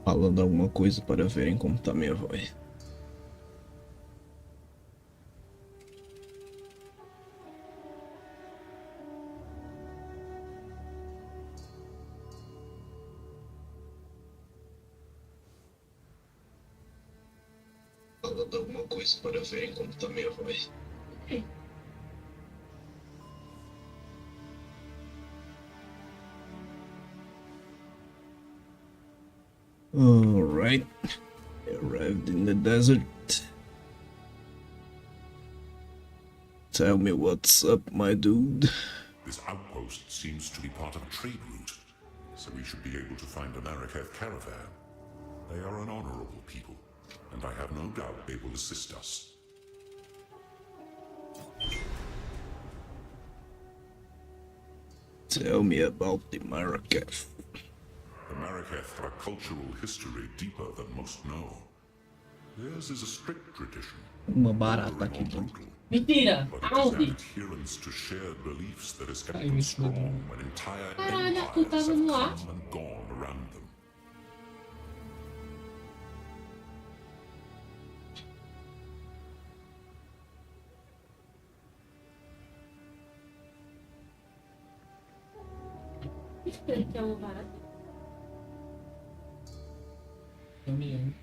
falando alguma coisa para verem como tá minha voz. Falando alguma coisa para verem como tá minha voz. Alright, arrived in the desert. Tell me what's up, my dude. This outpost seems to be part of a trade route, so we should be able to find a Marraketh caravan. They are an honorable people, and I have no doubt they will assist us. Tell me about the Marrakech. The Marraketh have a cultural history deeper than most know. Theirs is a strict tradition, Uma barata although aqui more dentro. brutal. Mentira! But it is that Aonde? adherence to shared beliefs that has kept Caiu them em cima de strong mim. when entire Caralho, Arthur empires tava have no ar. come and gone around them. Que é uma barata. Caminhão.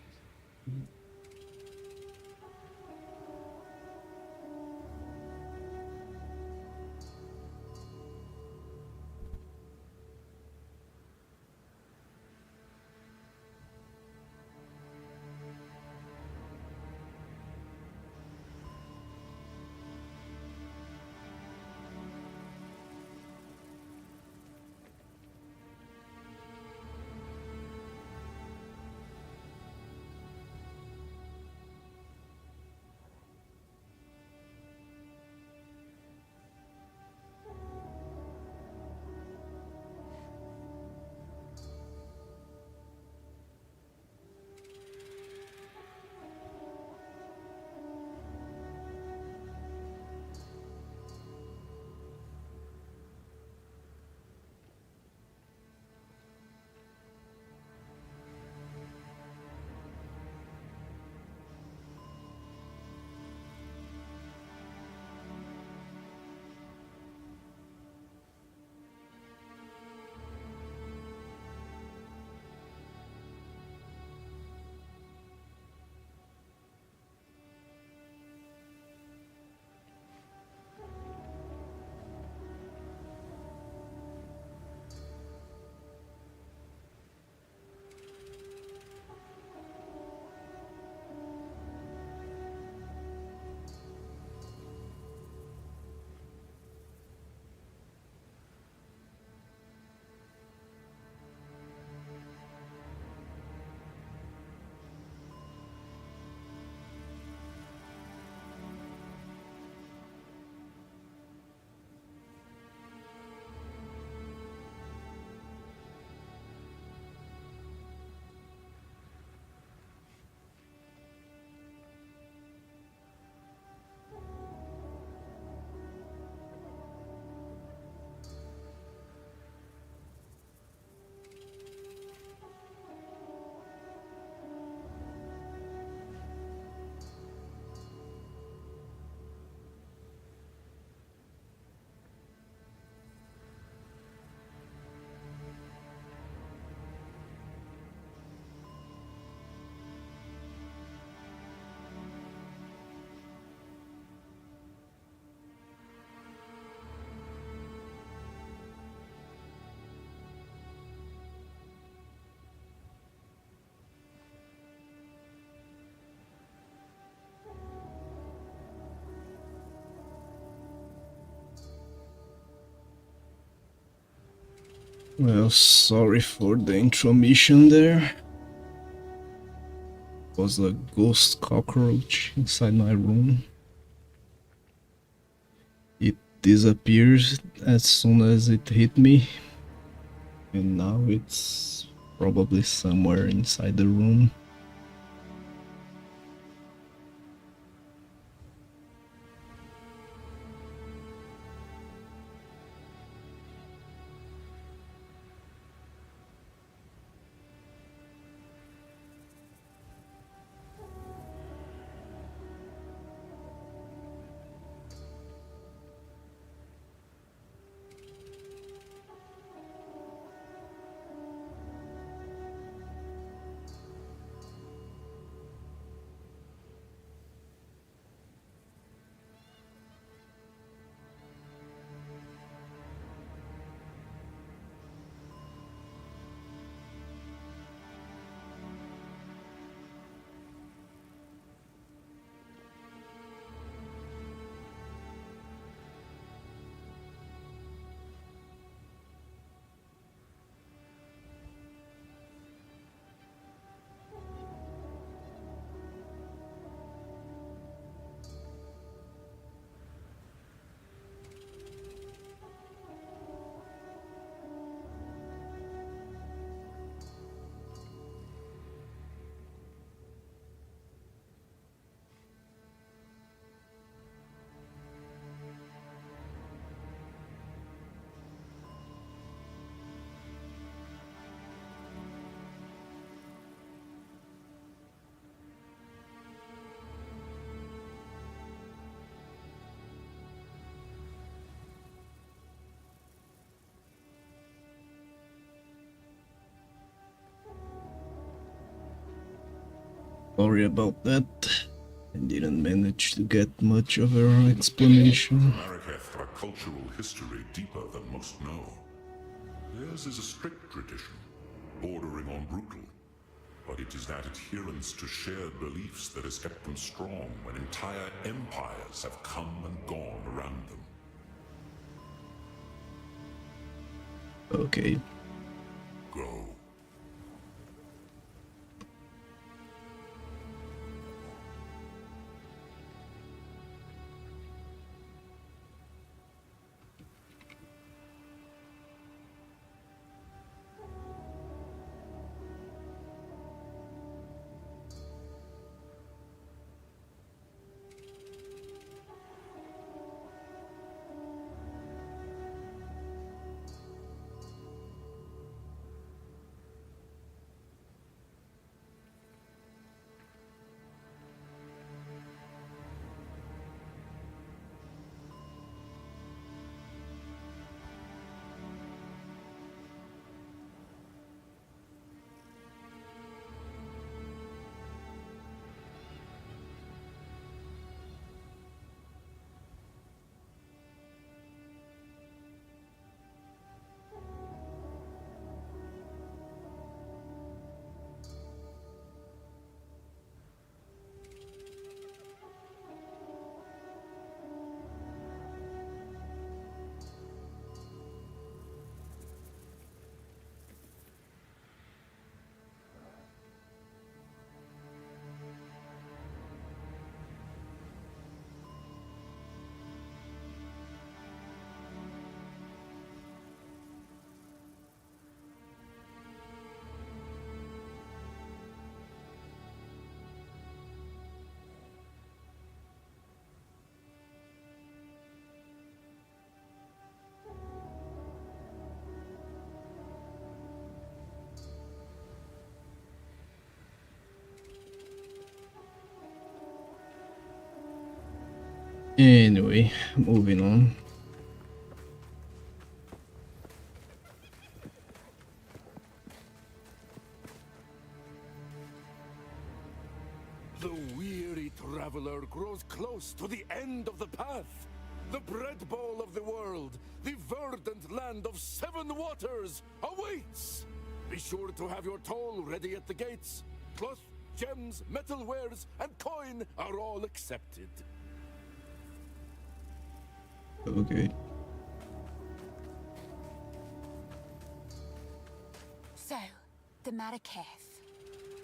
Well, sorry for the intromission there. Was a ghost cockroach inside my room. It disappears as soon as it hit me, and now it's probably somewhere inside the room. Sorry about that. I didn't manage to get much of an explanation. Marrakech have a cultural history deeper than most know. Theirs is a strict tradition, bordering on brutal. But it is that adherence to shared beliefs that has kept them strong when entire empires have come and gone around them. Okay. Go. Anyway, moving on. The weary traveler grows close to the end of the path. The bread bowl of the world, the verdant land of 7 waters, awaits! Be sure to have your toll ready at the gates. Cloth, gems, metalwares, and coin are all accepted. Okay. So, the Marrakech.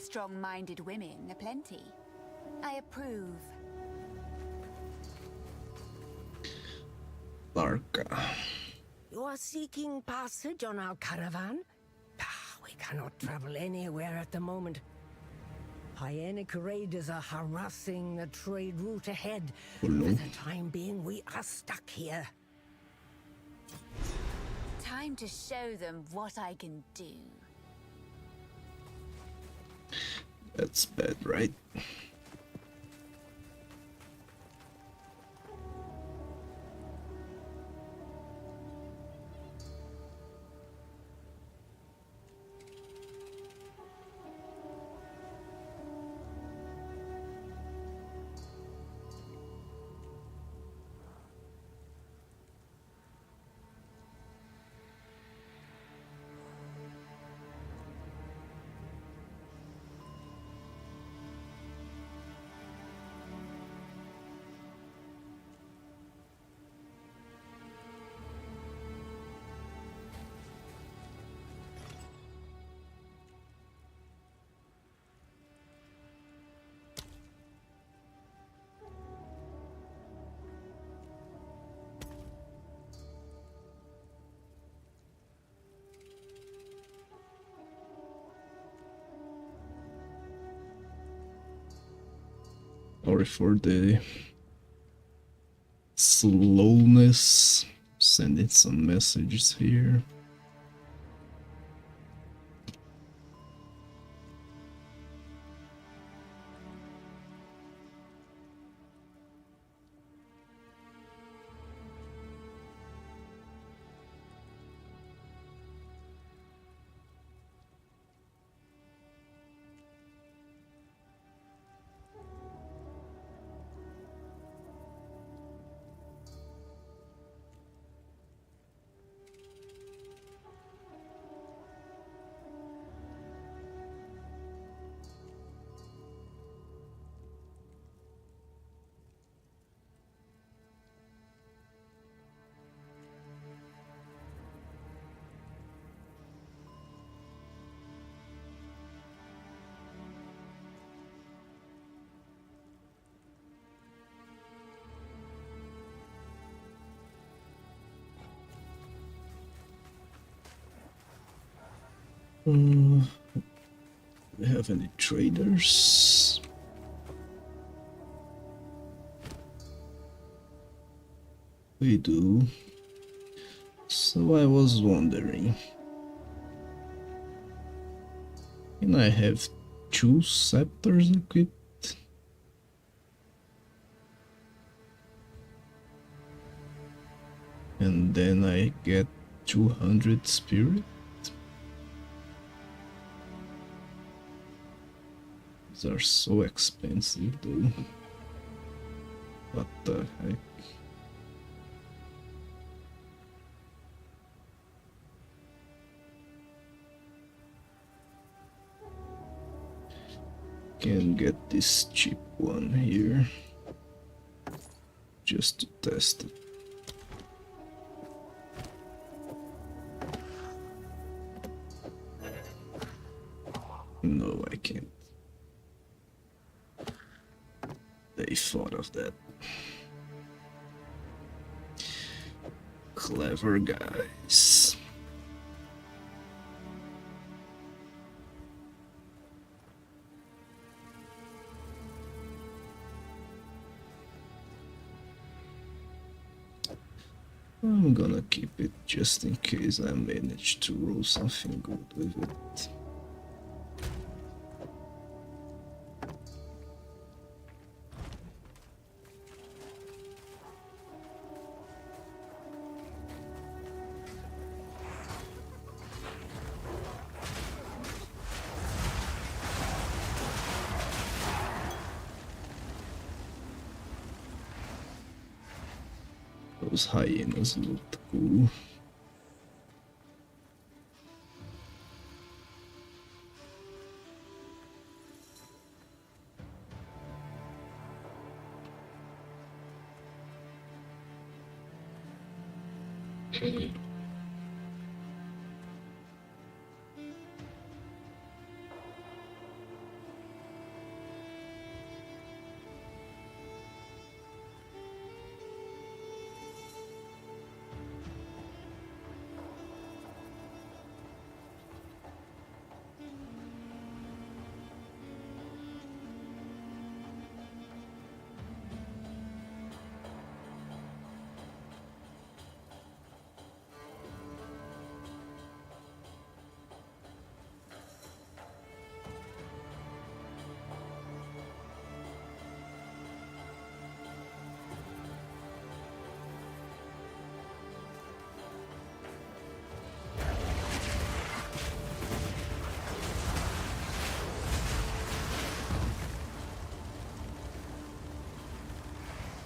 Strong-minded women aplenty. I approve. Larka. You are seeking passage on our caravan? We cannot travel anywhere at the moment. Hyenic raiders are harassing the trade route ahead. Oh, no. For the time being, we are stuck here. Time to show them what I can do. That's bad, right? Sorry for the slowness. Sending some messages here. Do we have any traders? We do. So I was wondering, can I have 2 scepters equipped? And then I get 200 spirit? These are so expensive though. What the heck? Can get this cheap one here just to test it. No, I can't. They thought of that. Clever guys. I'm gonna keep it just in case I manage to roll something good with it. Those hyenas looked cool.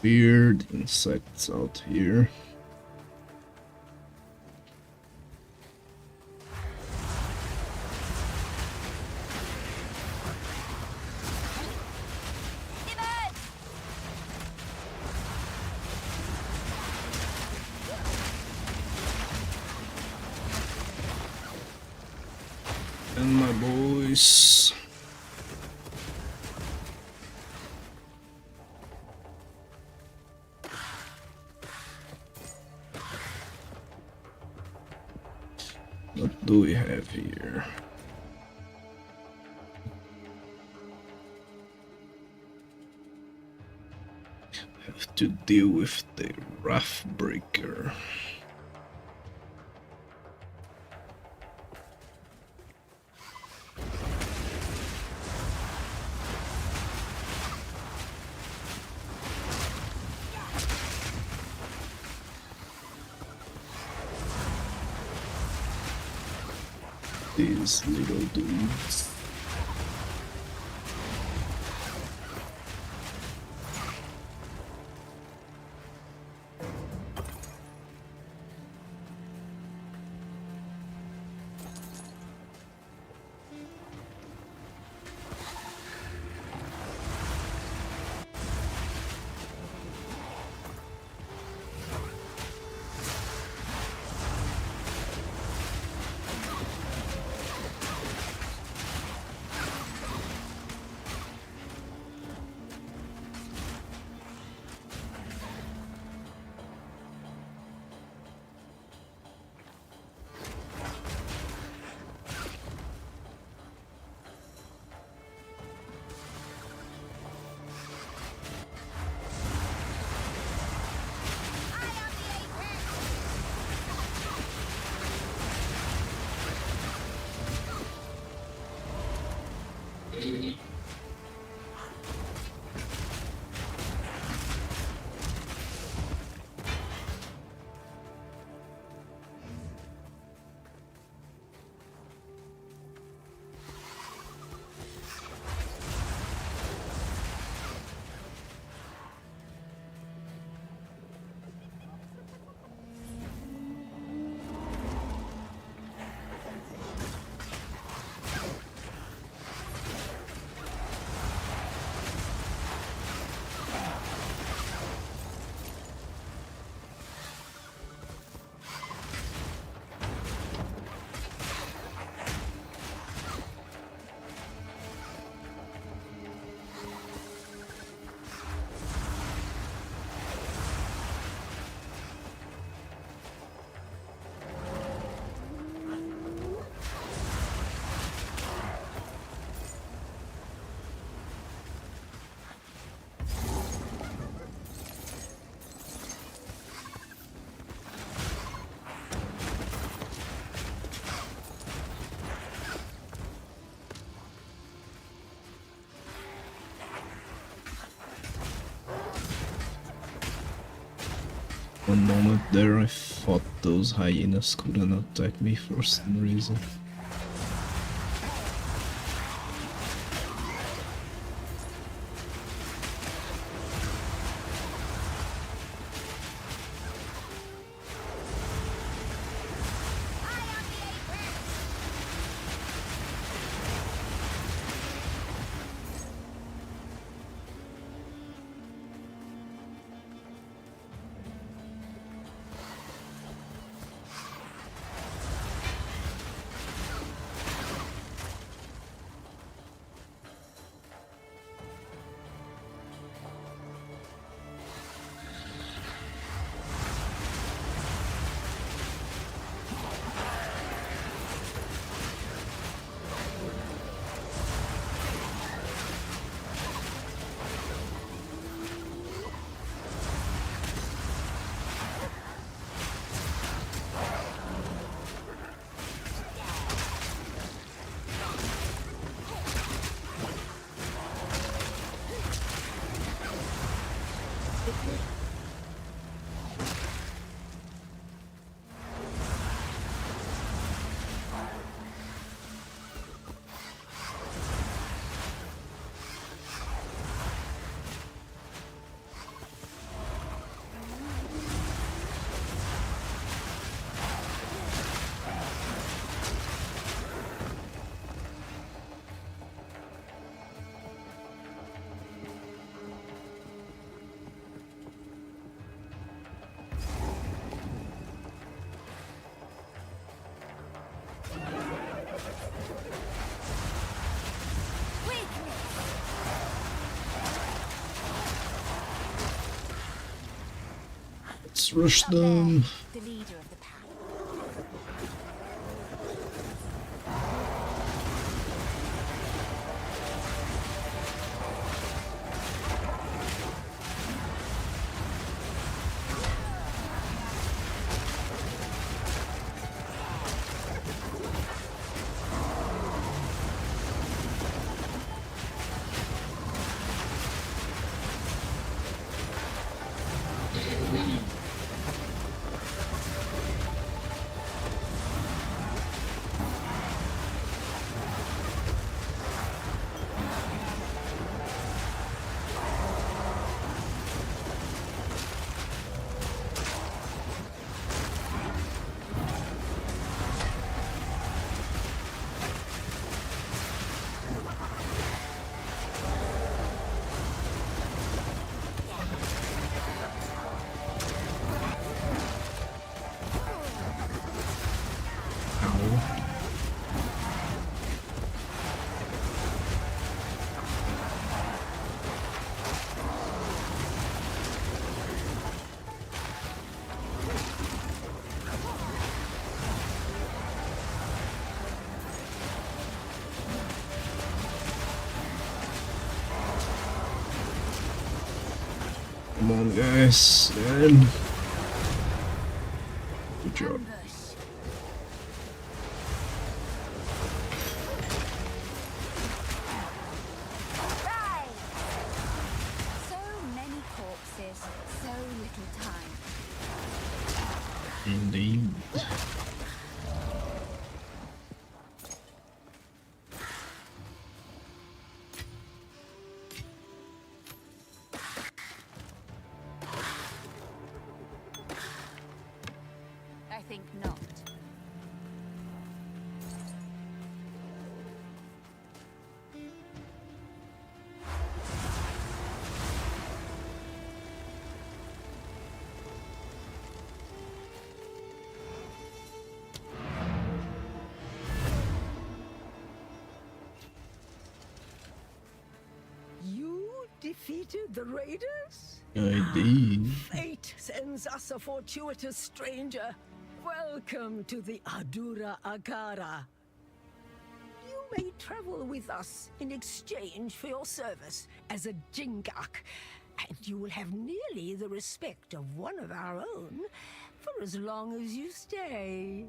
Weird insects out here. And my boys. What do we have here? Have to deal with the Wrathbreaker. These little dudes. One moment there I thought those hyenas couldn't attack me for some reason. Let's rush them. The leader of the pack. Come on, guys. And good job. Ambush. Indeed. I think not. You defeated the raiders? I did. Fate sends us a fortuitous stranger. Welcome to the Adura Agara. You may travel with us in exchange for your service as a Jingak, and you will have nearly the respect of one of our own for as long as you stay.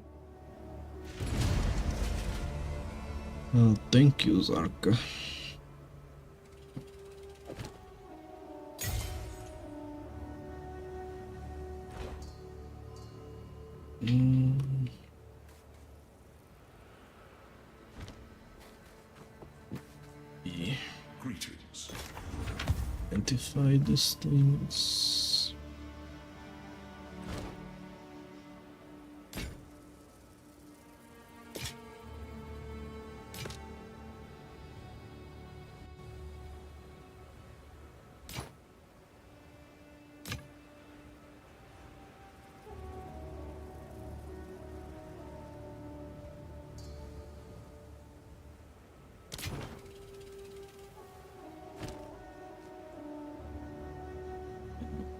Well, thank you, Zarka. Yeah. Greetings. Identify these things.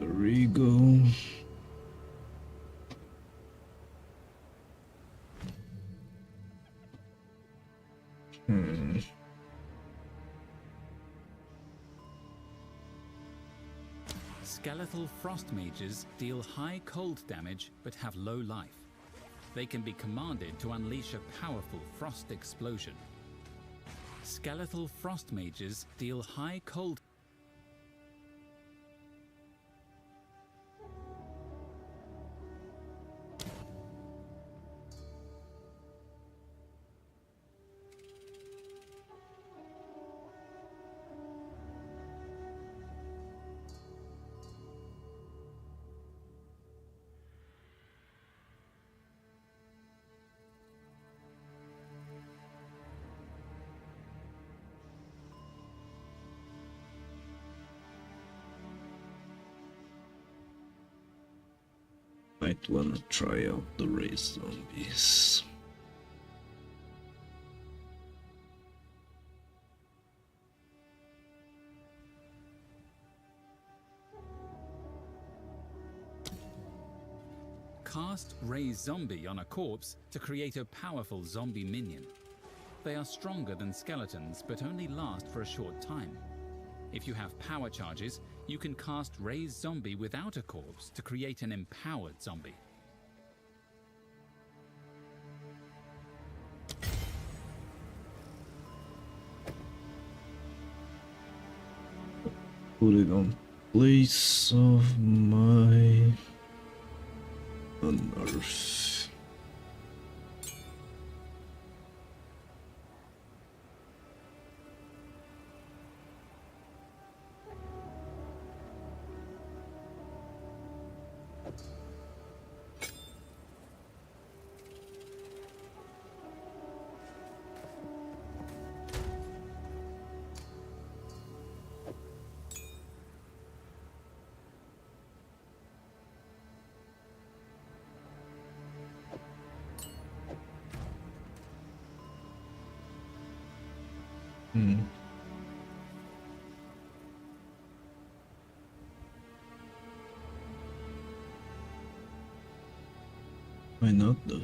There we go. Skeletal frost mages deal high cold damage but have low life. They can be commanded to unleash a powerful frost explosion. Skeletal frost mages deal high cold. Might wanna try out the race zombies. Cast Raise Zombie on a corpse to create a powerful zombie minion. They are stronger than skeletons but only last for a short time. If you have power charges, you can cast Raise Zombie without a corpse to create an empowered zombie. Put it on place of my unearth. Why not though?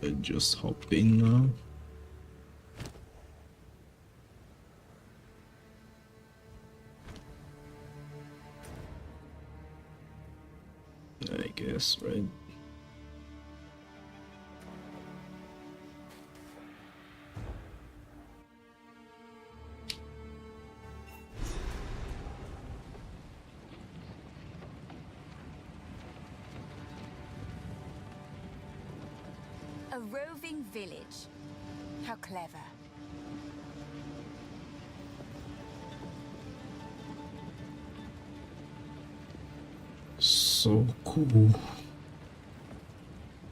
I just hop in now. I guess, right? A roving village. How clever. So cool.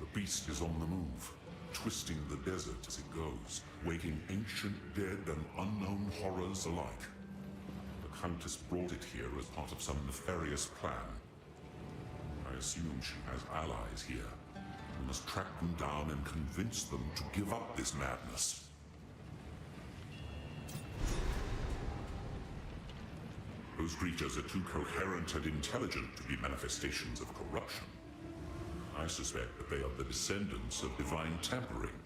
The beast is on the move, twisting the desert as it goes, waking ancient dead and unknown horrors alike. The Countess brought it here as part of some nefarious plan. I assume she has allies here. We must track them down and convince them to give up this madness. Those creatures are too coherent and intelligent to be manifestations of corruption. I suspect that they are the descendants of divine tampering.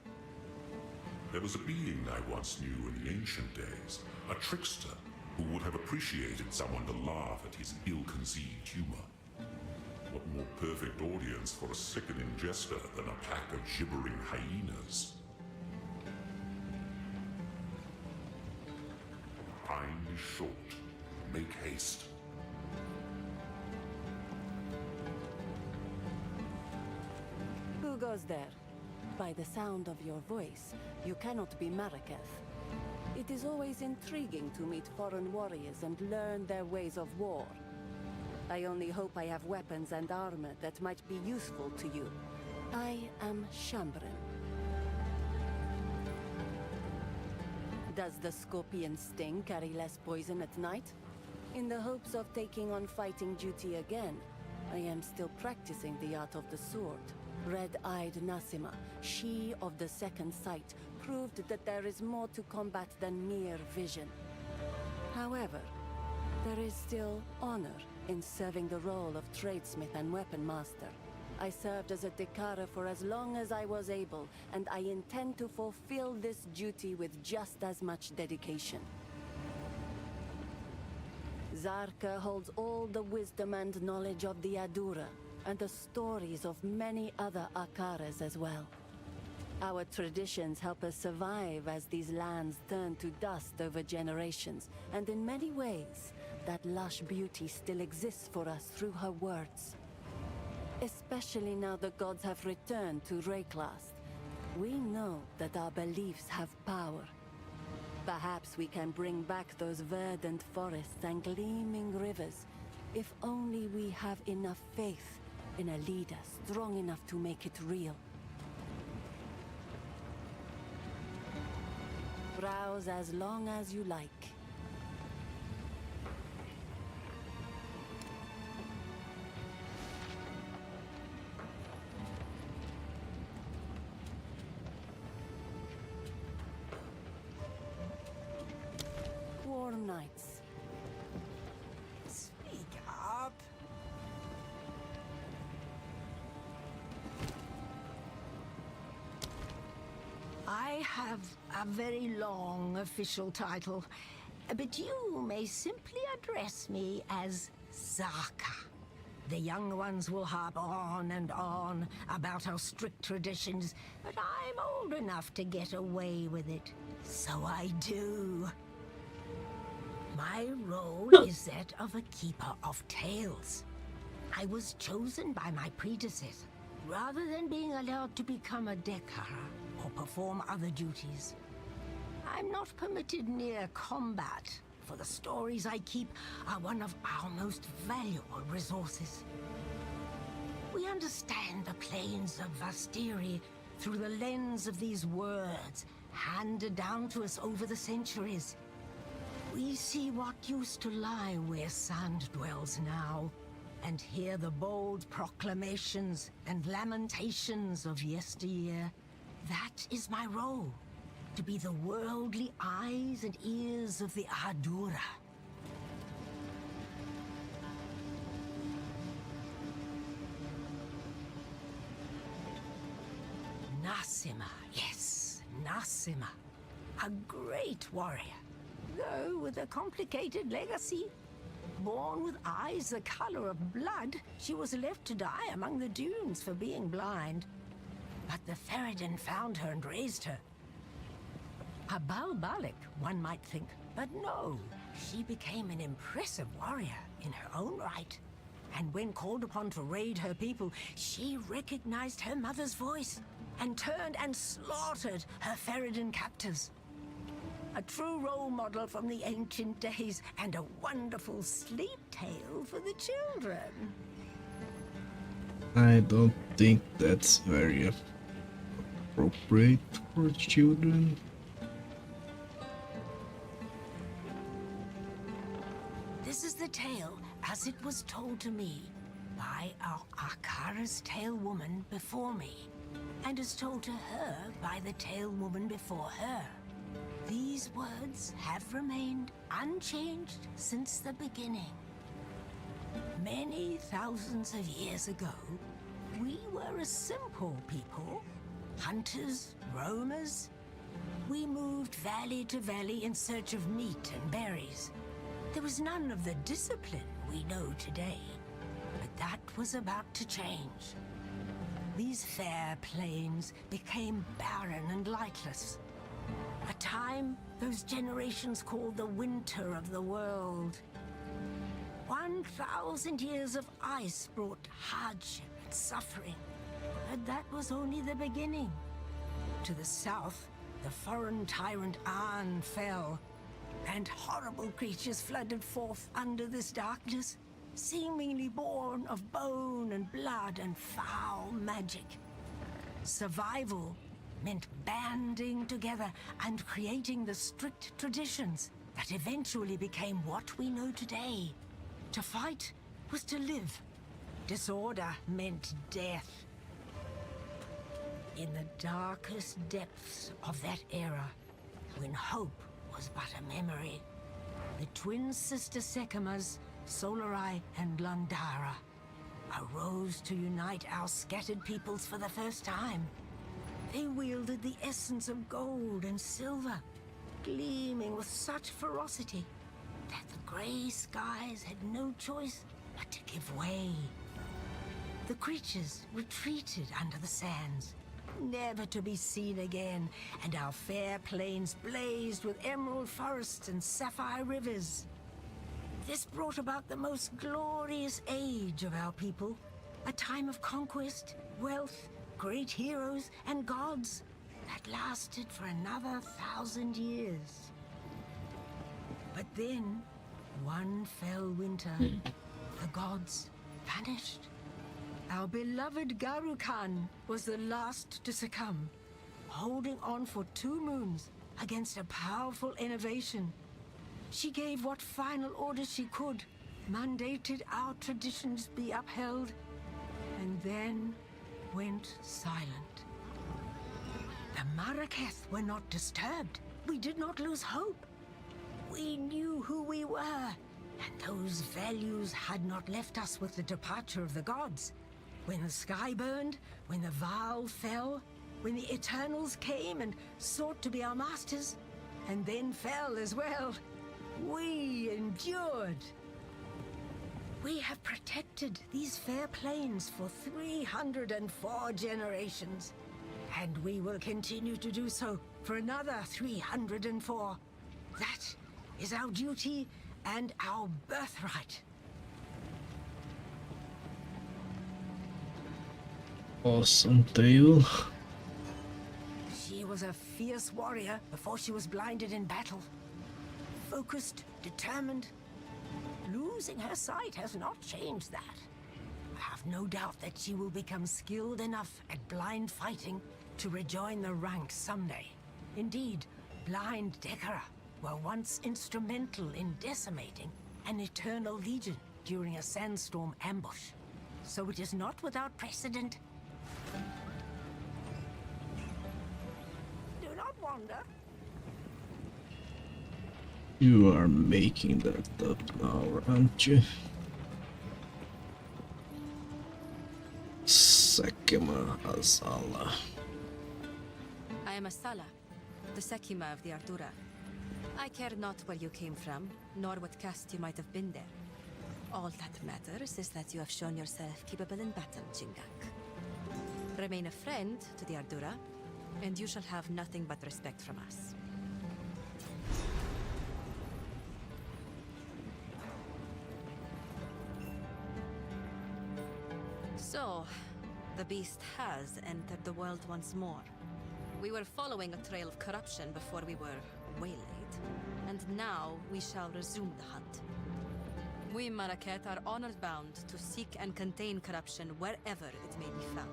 There was a being I once knew in the ancient days, a trickster, who would have appreciated someone to laugh at his ill-conceived humor. What more perfect audience for a sickening jester than a pack of gibbering hyenas? Time is short. Make haste. Who goes there? By the sound of your voice, you cannot be Marraketh. It is always intriguing to meet foreign warriors and learn their ways of war. I only hope I have weapons and armor that might be useful to you. I am Shambren. Does the scorpion sting carry less poison at night? In the hopes of taking on fighting duty again, I am still practicing the art of the sword. Red-eyed Nassima, she of the second sight, proved that there is more to combat than mere vision. However, there is still honor in serving the role of tradesmith and weapon master. I served as a Dekara for as long as I was able, and I intend to fulfill this duty with just as much dedication. Zarka holds all the wisdom and knowledge of the Adura, and the stories of many other Akaras as well. Our traditions help us survive as these lands turn to dust over generations, and in many ways, that lush beauty still exists for us through her words. Especially now the gods have returned to Rayclast, we know that our beliefs have power. Perhaps we can bring back those verdant forests and gleaming rivers, if only we have enough faith in a leader strong enough to make it real. Browse as long as you like. War nights. Speak up. I have a very long official title, but you may simply address me as Zaka. The young ones will harp on and on about our strict traditions, but I'm old enough to get away with it, so I do. My role is that of a keeper of tales. I was chosen by my predecessor, rather than being allowed to become a Dekara or perform other duties. I'm not permitted near combat, for the stories I keep are one of our most valuable resources. We understand the plains of Vastiri through the lens of these words, handed down to us over the centuries. We see what used to lie where sand dwells now, and hear the bold proclamations and lamentations of yesteryear. That is my role, to be the worldly eyes and ears of the Adura. Nassima, Massima, a great warrior, though with a complicated legacy. Born with eyes the color of blood, she was left to die among the dunes for being blind. But the Ferryden found her and raised her. A Balbalic, one might think, but no. She became an impressive warrior in her own right. And when called upon to raid her people, she recognized her mother's voice and turned and slaughtered her Ferryden captors. A true role model from the ancient days and a wonderful sleep tale for the children. I don't think that's very appropriate for children. This is the tale as it was told to me by our Akara's Tale Woman before me, and is told to her by the Tale Woman before her. These words have remained unchanged since the beginning. Many thousands of years ago, we were a simple people, hunters, roamers. We moved valley to valley in search of meat and berries. There was none of the discipline we know today, but that was about to change. These fair plains became barren and lightless. A time those generations called the winter of the world. 1,000 years of ice brought hardship and suffering, but that was only the beginning. To the south, the foreign tyrant An fell, and horrible creatures flooded forth under this darkness, seemingly born of bone and blood and foul magic. Survival meant banding together and creating the strict traditions that eventually became what we know today. To fight was to live. Disorder meant death. In the darkest depths of that era, when hope was but a memory, the twin sister Sekemas, Solarai and Landara, arose to unite our scattered peoples for the first time. They wielded the essence of gold and silver, gleaming with such ferocity that the grey skies had no choice but to give way. The creatures retreated under the sands, never to be seen again, and our fair plains blazed with emerald forests and sapphire rivers. This brought about the most glorious age of our people, a time of conquest, wealth, great heroes, and gods that lasted for another 1,000 years. But then, one fell winter, the gods vanished. Our beloved Garukan was the last to succumb, holding on for 2 moons against a powerful innovation. She gave what final orders she could, mandated our traditions be upheld, and then went silent. The Maraketh were not disturbed. We did not lose hope. We knew who we were, and those values had not left us with the departure of the gods. When the sky burned, when the Vaal fell, when the Eternals came and sought to be our masters, and then fell as well, we endured. We have protected these fair plains for 304 generations, and we will continue to do so for another 304. That is our duty and our birthright. Awesome tale. She was a fierce warrior before she was blinded in battle. Focused, determined. Losing her sight has not changed that. I have no doubt that she will become skilled enough at blind fighting to rejoin the ranks someday. Indeed, blind Dekara were once instrumental in decimating an Eternal Legion during a sandstorm ambush. So it is not without precedent. Do not wander. You are making that up now, aren't you? Sekema Azala. I am Asala, the Sekima of the Ardura. I care not where you came from, nor what caste you might have been there. All that matters is that you have shown yourself capable in battle, Jingak. Remain a friend to the Ardura, and you shall have nothing but respect from us. So, the beast has entered the world once more. We were following a trail of corruption before we were waylaid, and now we shall resume the hunt. We Maraket are honor-bound to seek and contain corruption wherever it may be found.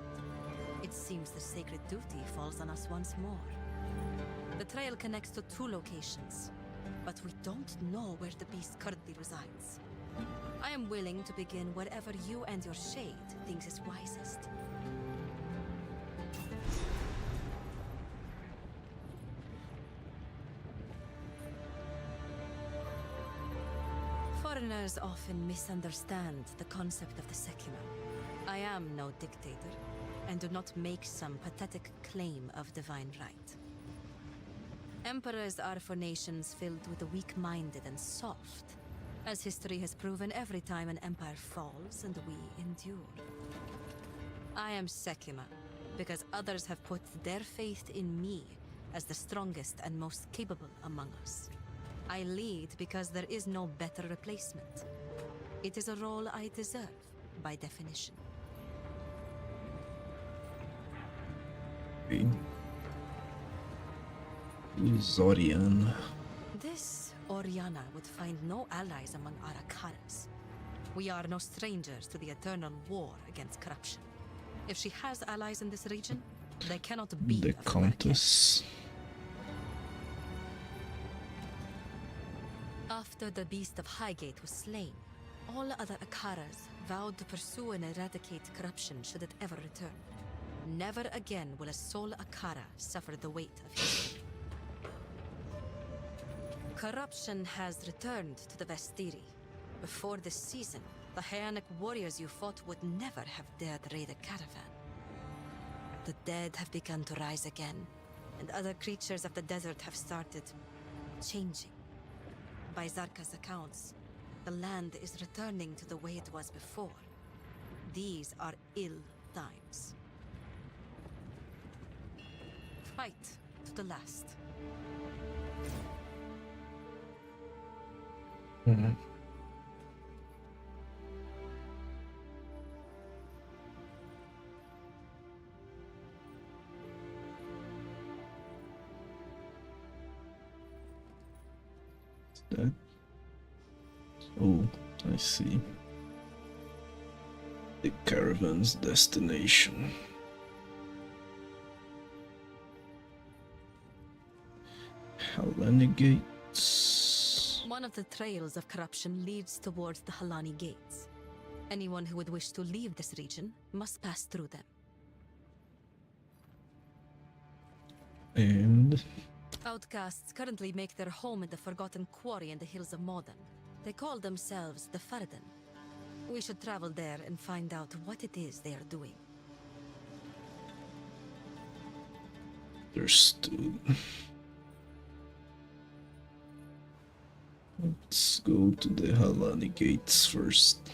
It seems the sacred duty falls on us once more. The trail connects to 2 locations, but we don't know where the beast currently resides. I am willing to begin wherever you and your shade thinks is wisest. Foreigners often misunderstand the concept of the Sekima. I am no dictator, and do not make some pathetic claim of divine right. Emperors are for nations filled with the weak-minded and soft, as history has proven every time an empire falls and we endure. I am Sekima, because others have put their faith in me as the strongest and most capable among us. I lead because there is no better replacement. It is a role I deserve, by definition. Who's Oriana? This Oriana would find no allies among our Akaras. We are no strangers to the eternal war against corruption. If she has allies in this region, they cannot be The of Countess. After the Beast of Highgate was slain, all other Akaras vowed to pursue and eradicate corruption should it ever return. Never again will a sole Akara suffer the weight of history. Corruption has returned to the Vestiri. Before this season, the Hyanic warriors you fought would never have dared raid a caravan. The dead have begun to rise again, and other creatures of the desert have started changing. By Zarka's accounts, the land is returning to the way it was before. These are ill times. Fight to the last. That. Oh, I see. The caravan's destination. Halani Gates. One of the trails of corruption leads towards the Halani Gates. Anyone who would wish to leave this region must pass through them. And Outcasts currently make their home in the Forgotten Quarry in the hills of Modern. They call themselves the Farden. We should travel there and find out what it is they are doing. understood. Let's go to the Halani Gates first.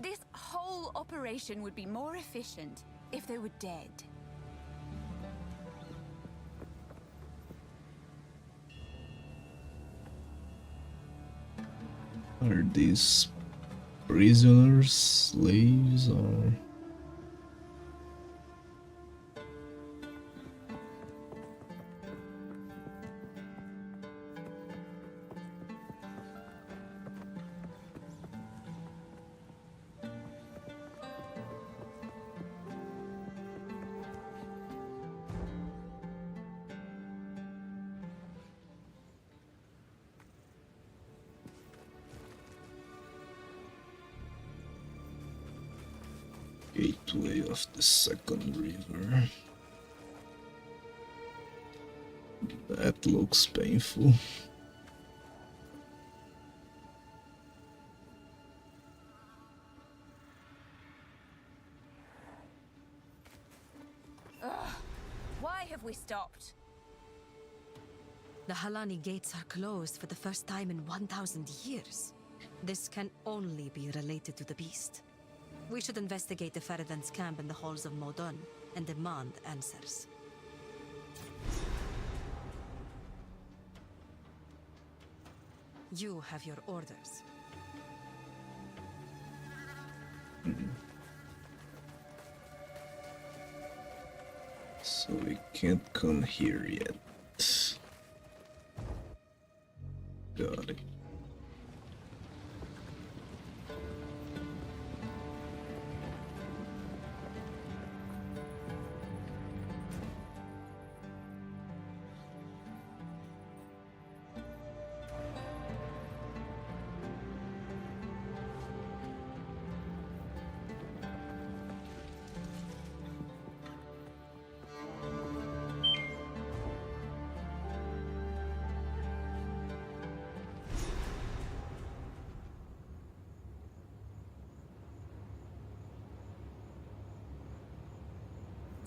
This whole operation would be more efficient if they were dead. Are these prisoners, slaves, or... Gateway of the second river. That looks painful. have we stopped? The Halani gates are closed for the first time in 1,000 years. This can only be related to the beast. We should investigate the Feridan's camp in the halls of Modon and demand answers. You have your orders. So we can't come here yet. Got it.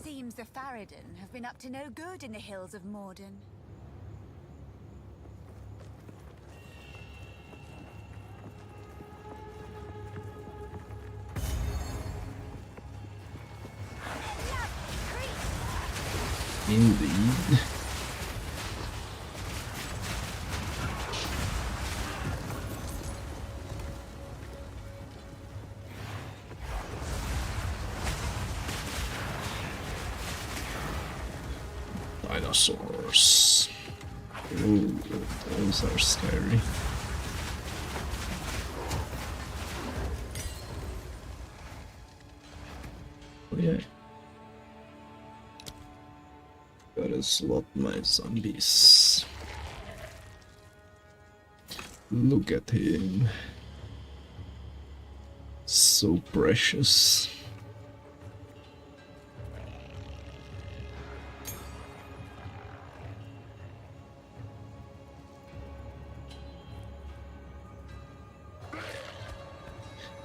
Seems the Faridan have been up to no good in the hills of Morden. Indeed. Dinosaurs. Ooh, those are scary. Oh yeah. Gotta slot my zombies. Look at him. So precious.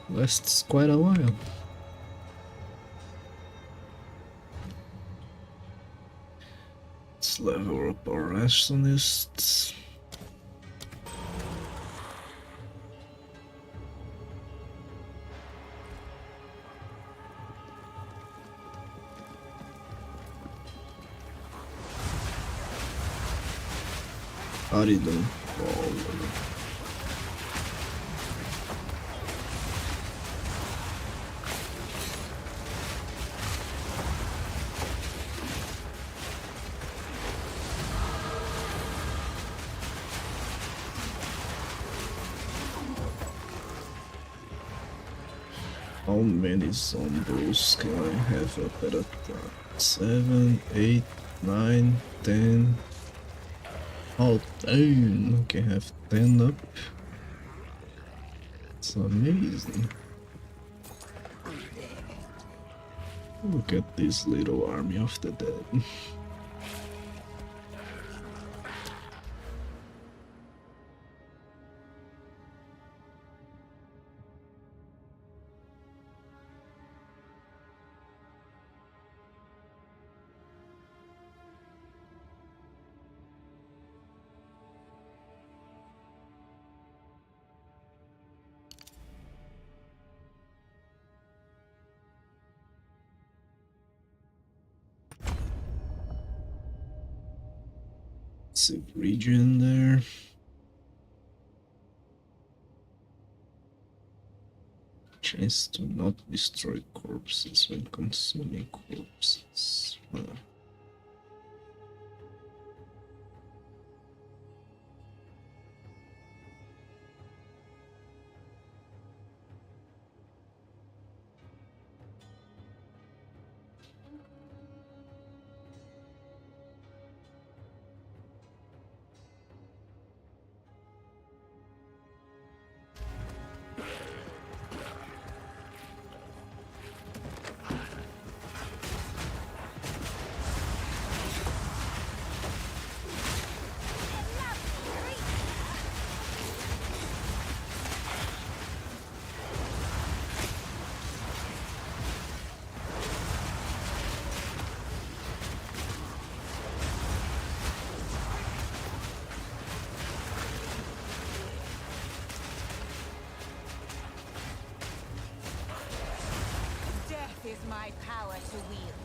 Lasts quite a while. Let's level up our rationalists. Aridon. Oh. How many zombies can I have up at a time? 7, 8, 9, 10. Oh, 10. I can have 10 up. It's amazing. Look at this little army of the dead. Save region there. Chance to not destroy corpses when consuming corpses. my power to wield.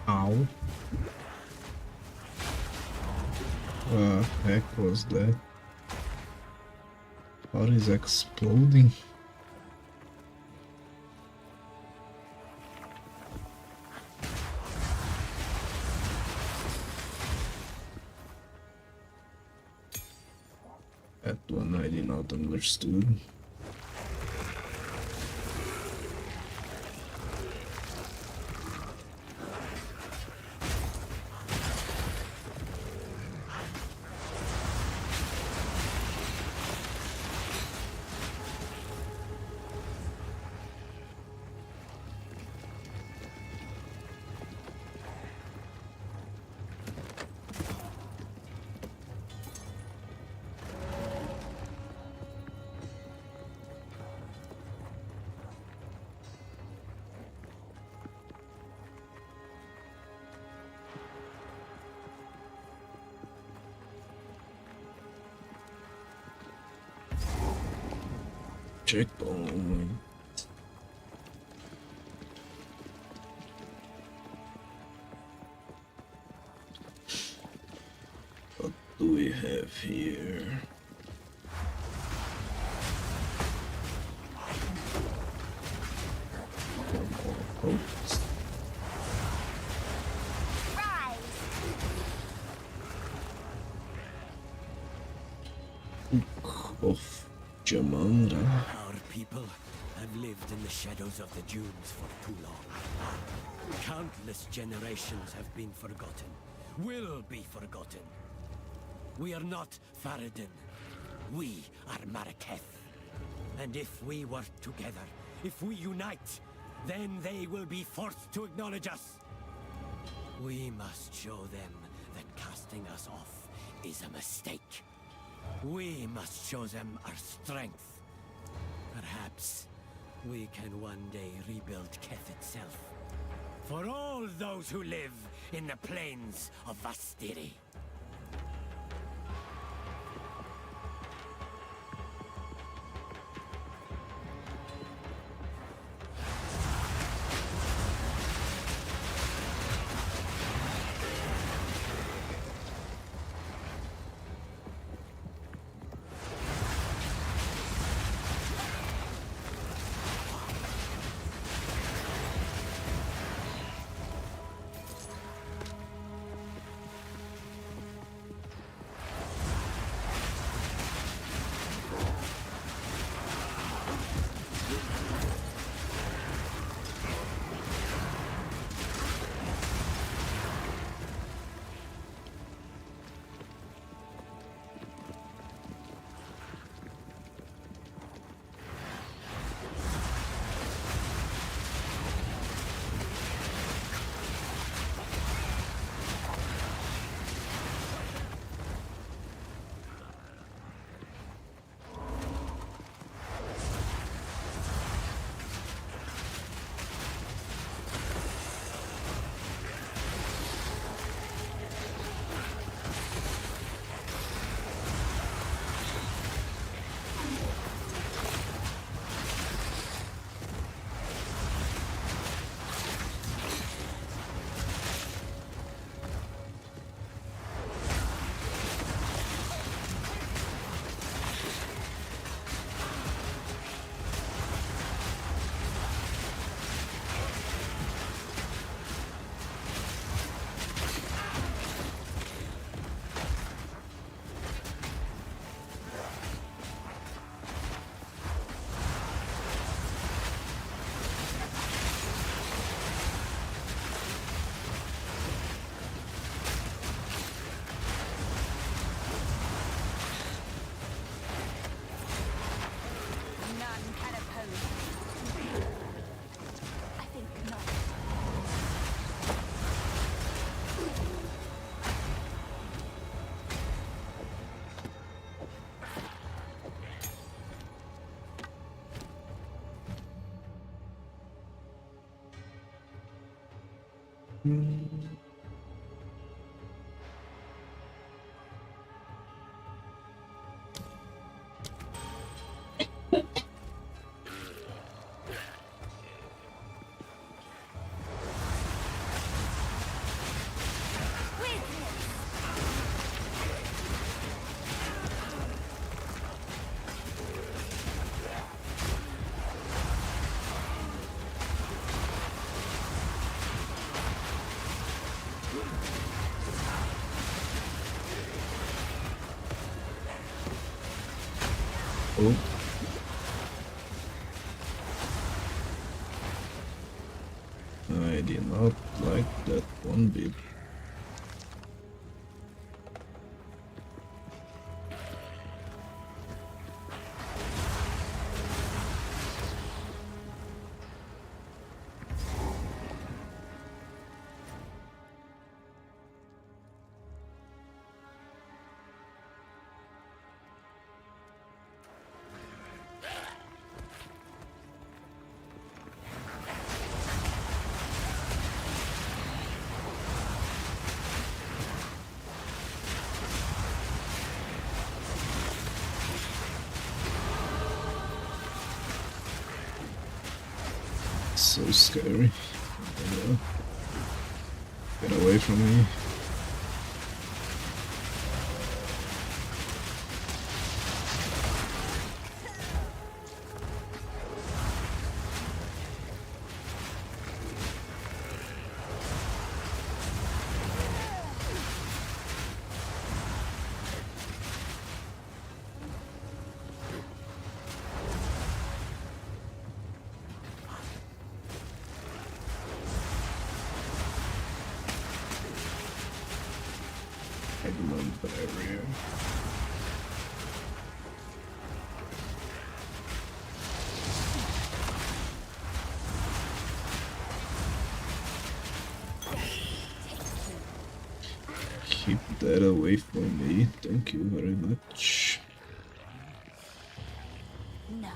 Ow. What the heck was that? What is exploding? That one I did not understood. Checkpoint. What do we have here? Oops. Book of Jamandra. Our people have lived in the shadows of the dunes for too long. Countless generations have been forgotten, will be forgotten. We are not Faradin. We are Maraketh. And if we work together, if we unite, then they will be forced to acknowledge us. We must show them that casting us off is a mistake. We must show them our strength. Perhaps we can one day rebuild Keth itself. For all those who live in the plains of Vastiri. Oh. I did not like that one bit. So scary. Get away from me. Segment barrier. Keep that away from me. Thank you very much. No.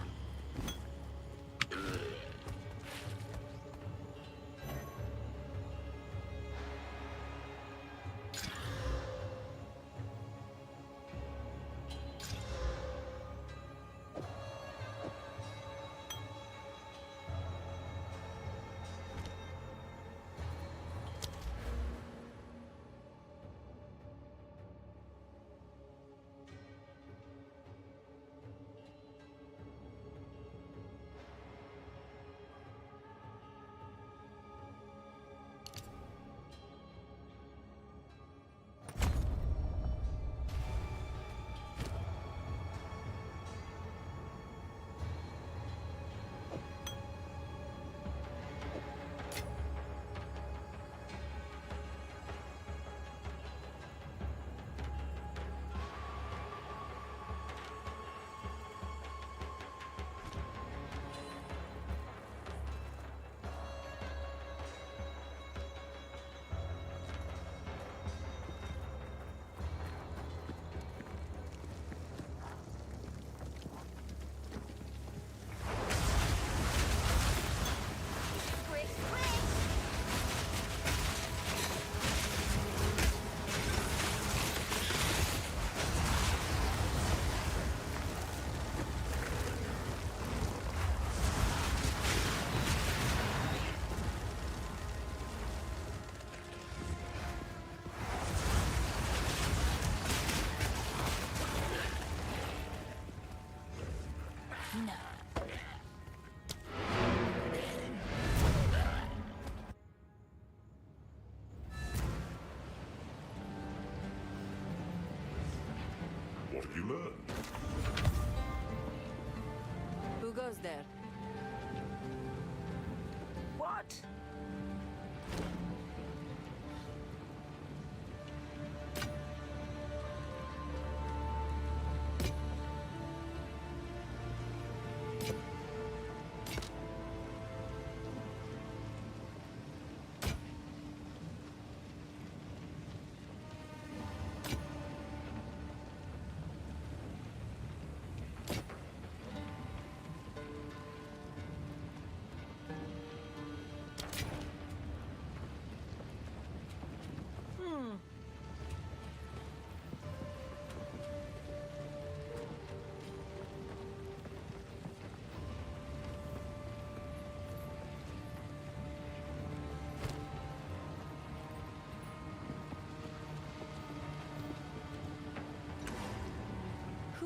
What have you learned? Who goes there? What?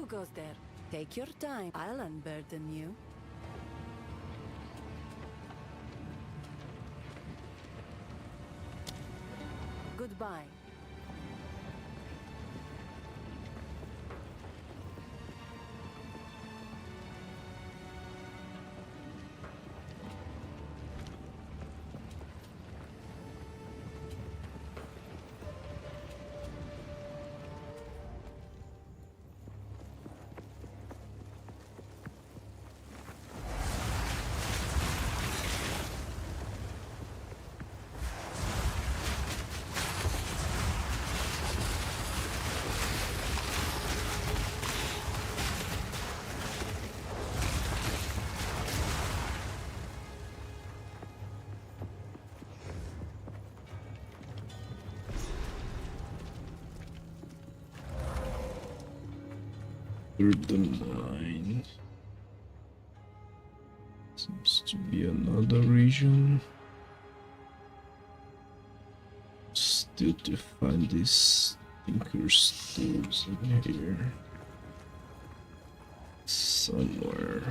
goes there. Take your time. I'll unburden you. Goodbye. Through the mine. Seems to be another region. Still to find these Tinker's tools in here. Somewhere.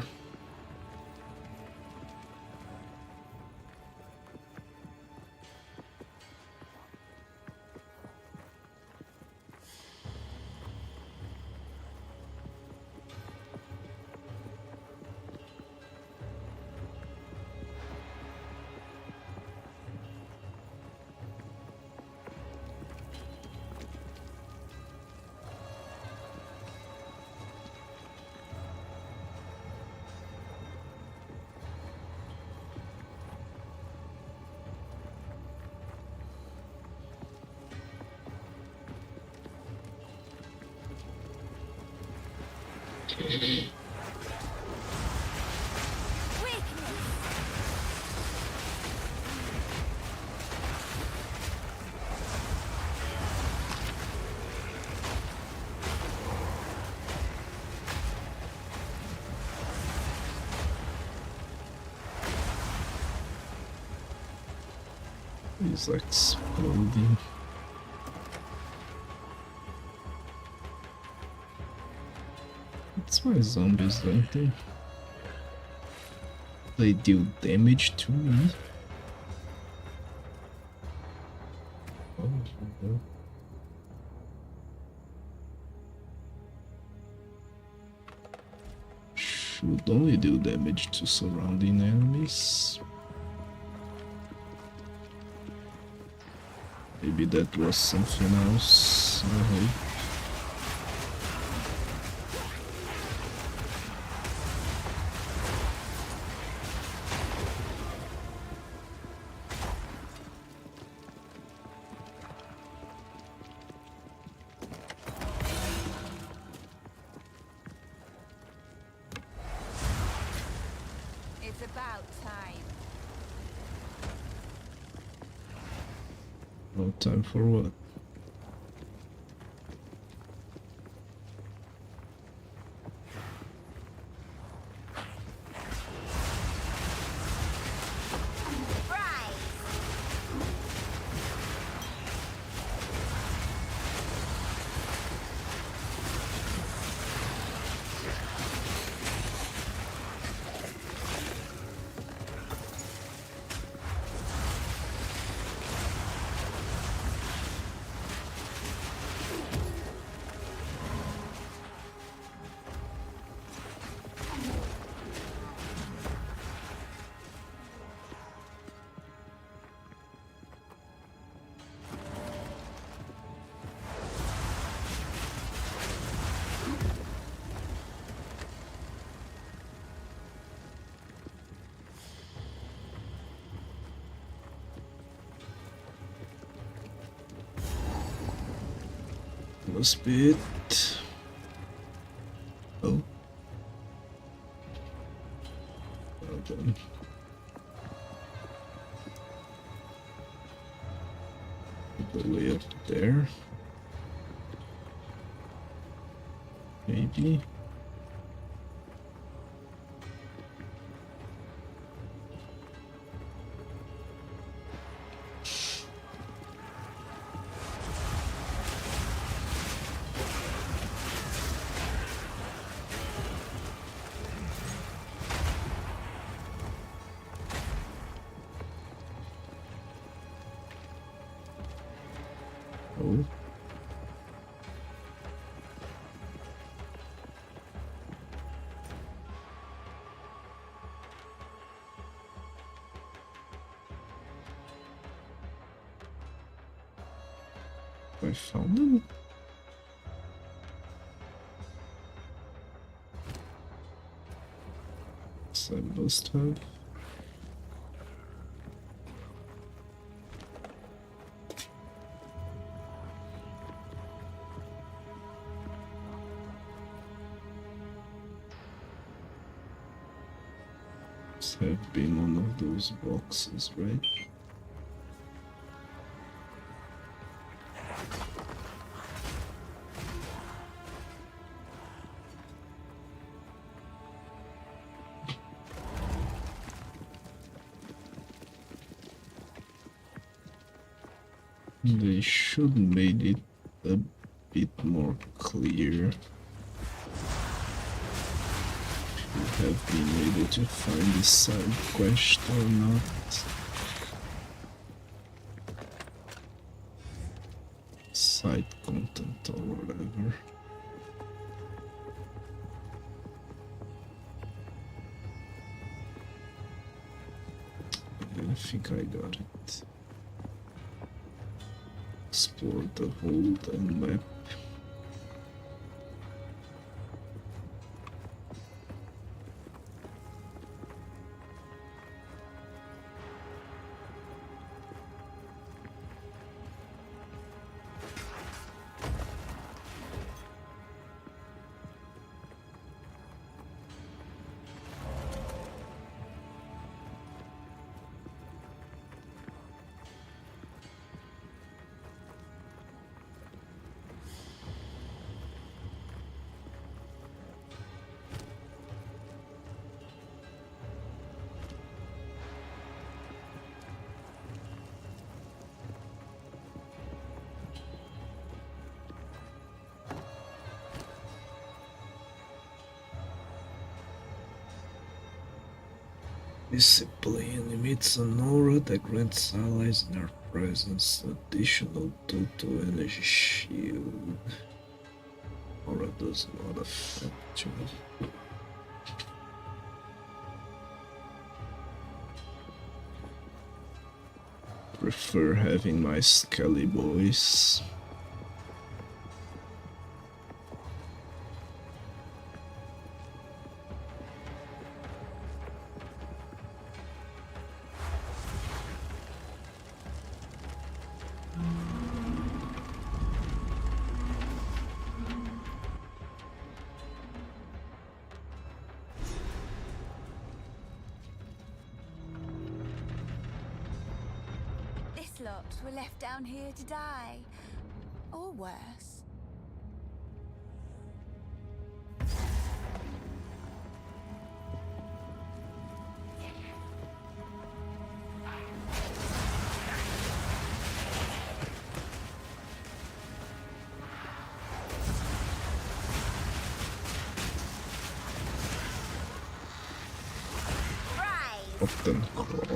He's exploding. That's why zombies, don't they? They deal damage to me. Oh, no. Should only do damage to surrounding enemies. Maybe that was something else, I hope. It's about time. No time for what? Last bit. Oh. Well done. Put the way up there. Maybe. go. I found them. So I must have. Must have been one of those boxes, right? They should made it a bit more clear. If you have been able to find this side quest or not. Side content or whatever. I think I got it. Explore the whole damn map. Discipline emits an aura that grants allies in our presence additional total energy shield. Aura does not affect you. Prefer having my Skelly boys. This lot were left down here to die. Or worse. Otter crawl.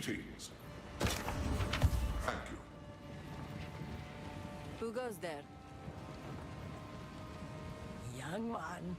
Greetings. Thank you. Who goes there? Young one.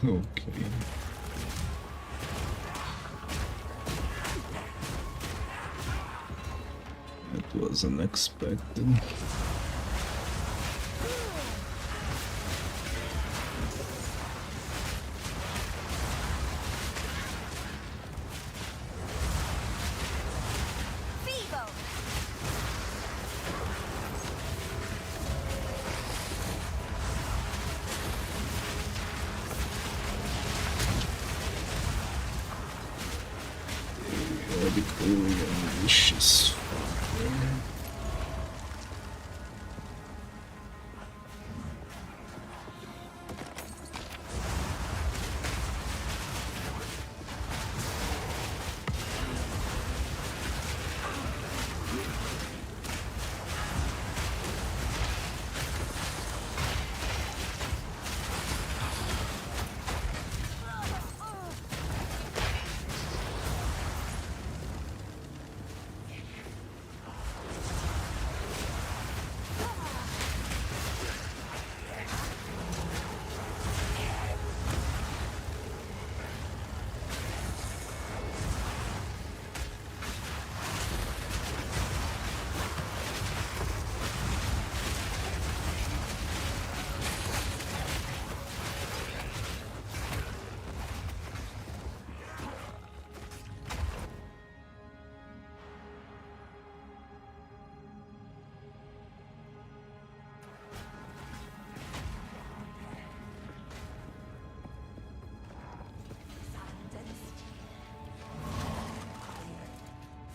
Okay. That was unexpected. Feeble! Radical and vicious.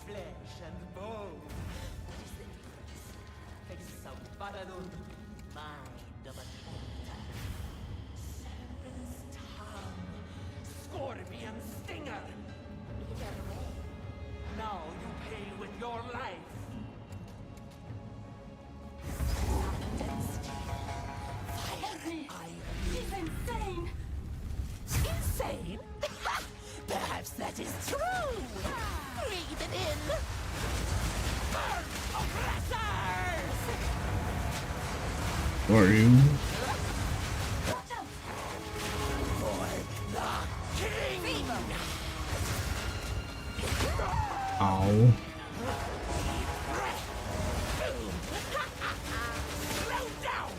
Flesh and bone. Face of Baradun, mind of a Otter. Serpent's tongue, scorpion stinger. Now you pay with your life. He's insane! Insane? Perhaps that is true. Breathe it in. Burn, oppressors! Who are you? For the king! Ow. Slow down!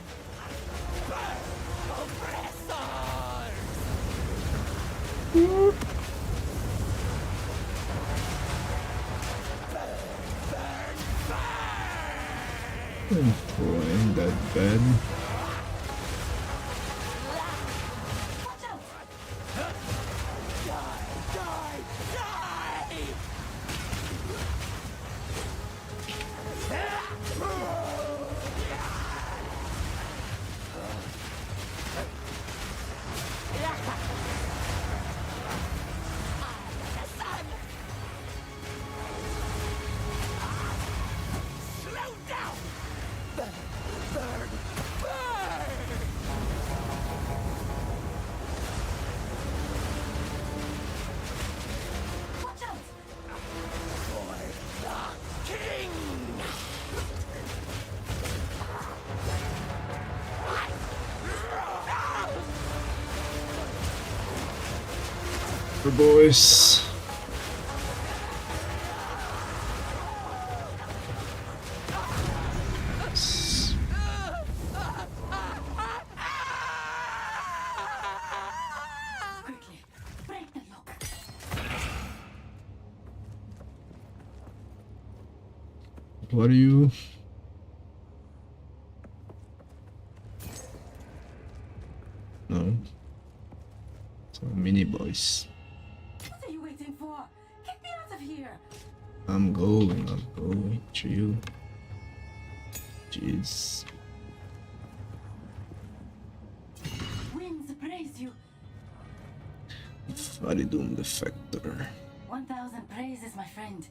Burn, oppressors! Oh, ain't that bad. Slow down! Burn, burn, burn! Watch out! For the king! The boys. Quickly, break the lock. What are you? No. So mini boys. What are you waiting I'm going. Chill. Jeez. Winds praise you. Faridum Defector. 1,000 praises, my friend.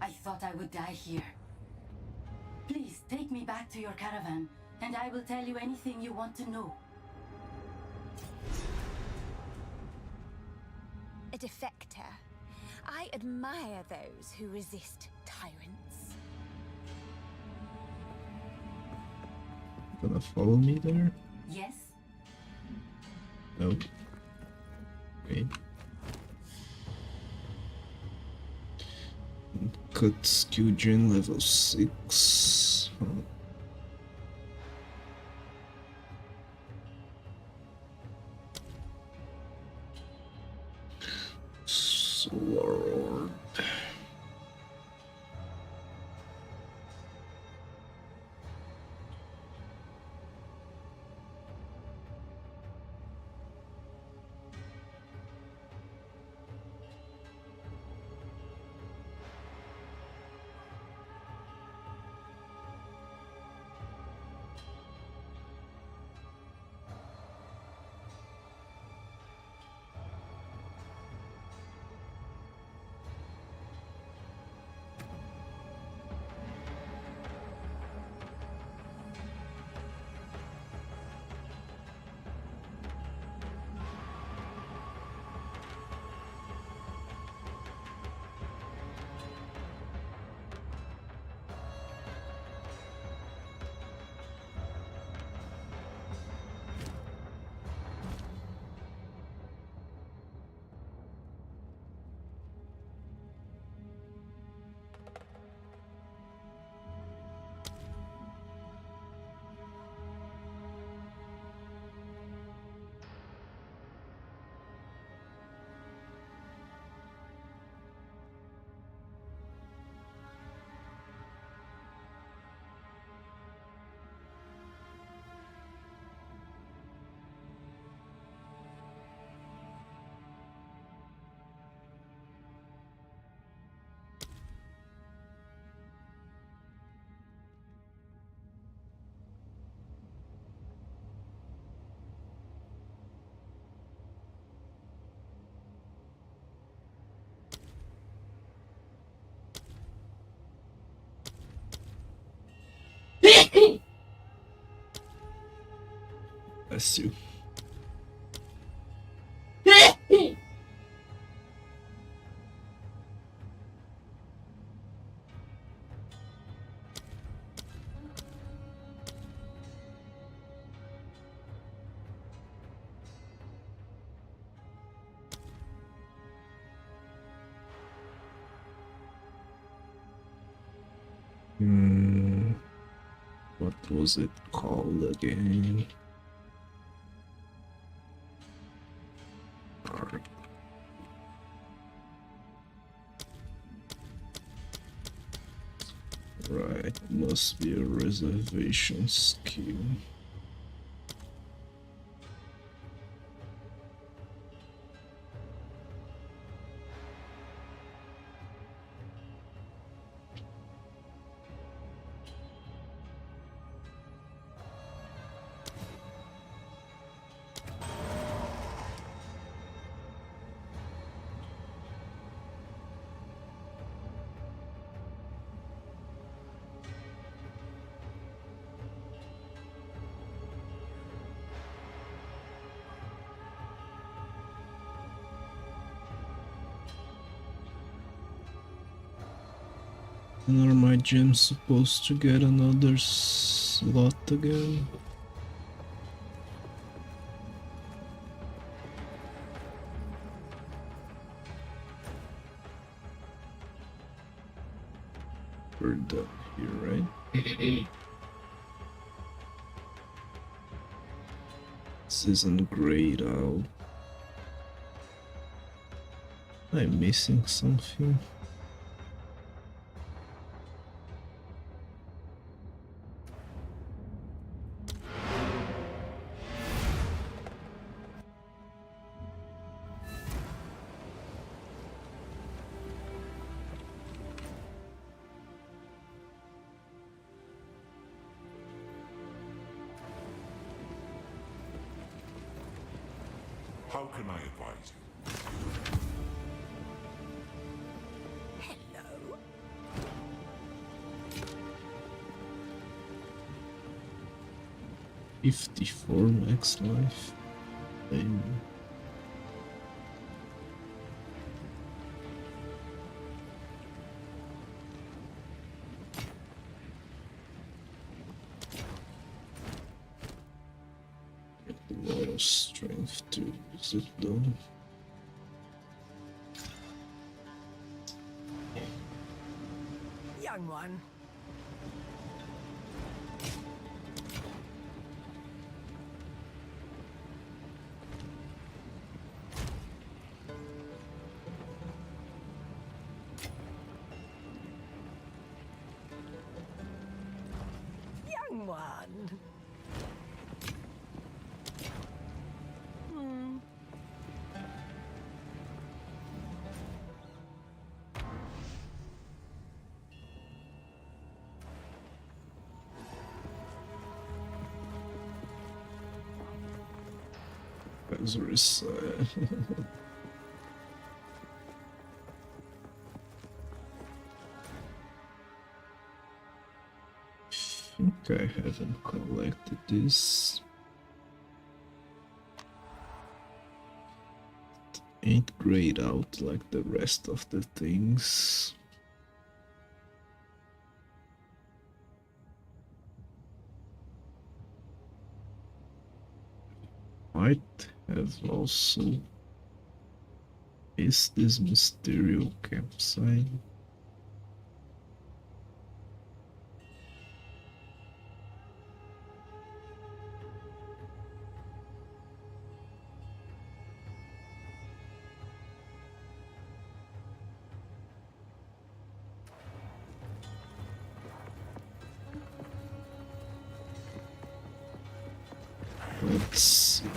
I thought I would die here. Please take me back to your caravan, and I will tell you anything you want to know. A defector. I admire those who resist tyrants. Gonna follow me there? Yes? No. Wait. Cut skill gen level 6. Solar orb. Bless you. What was it called again? Alright. Right, must be a reservation skill. And are my gems supposed to get another slot again? We're done here, right? This isn't great out. Am I missing something? How can I advise you? Hello. 54 max life. Damn. A lot of strength to use it though. Young one. Young one. Lazarus. I think I haven't collected this. It ain't grayed out like the rest of the things. Might have also missed this Mysterio campsite. Let's see.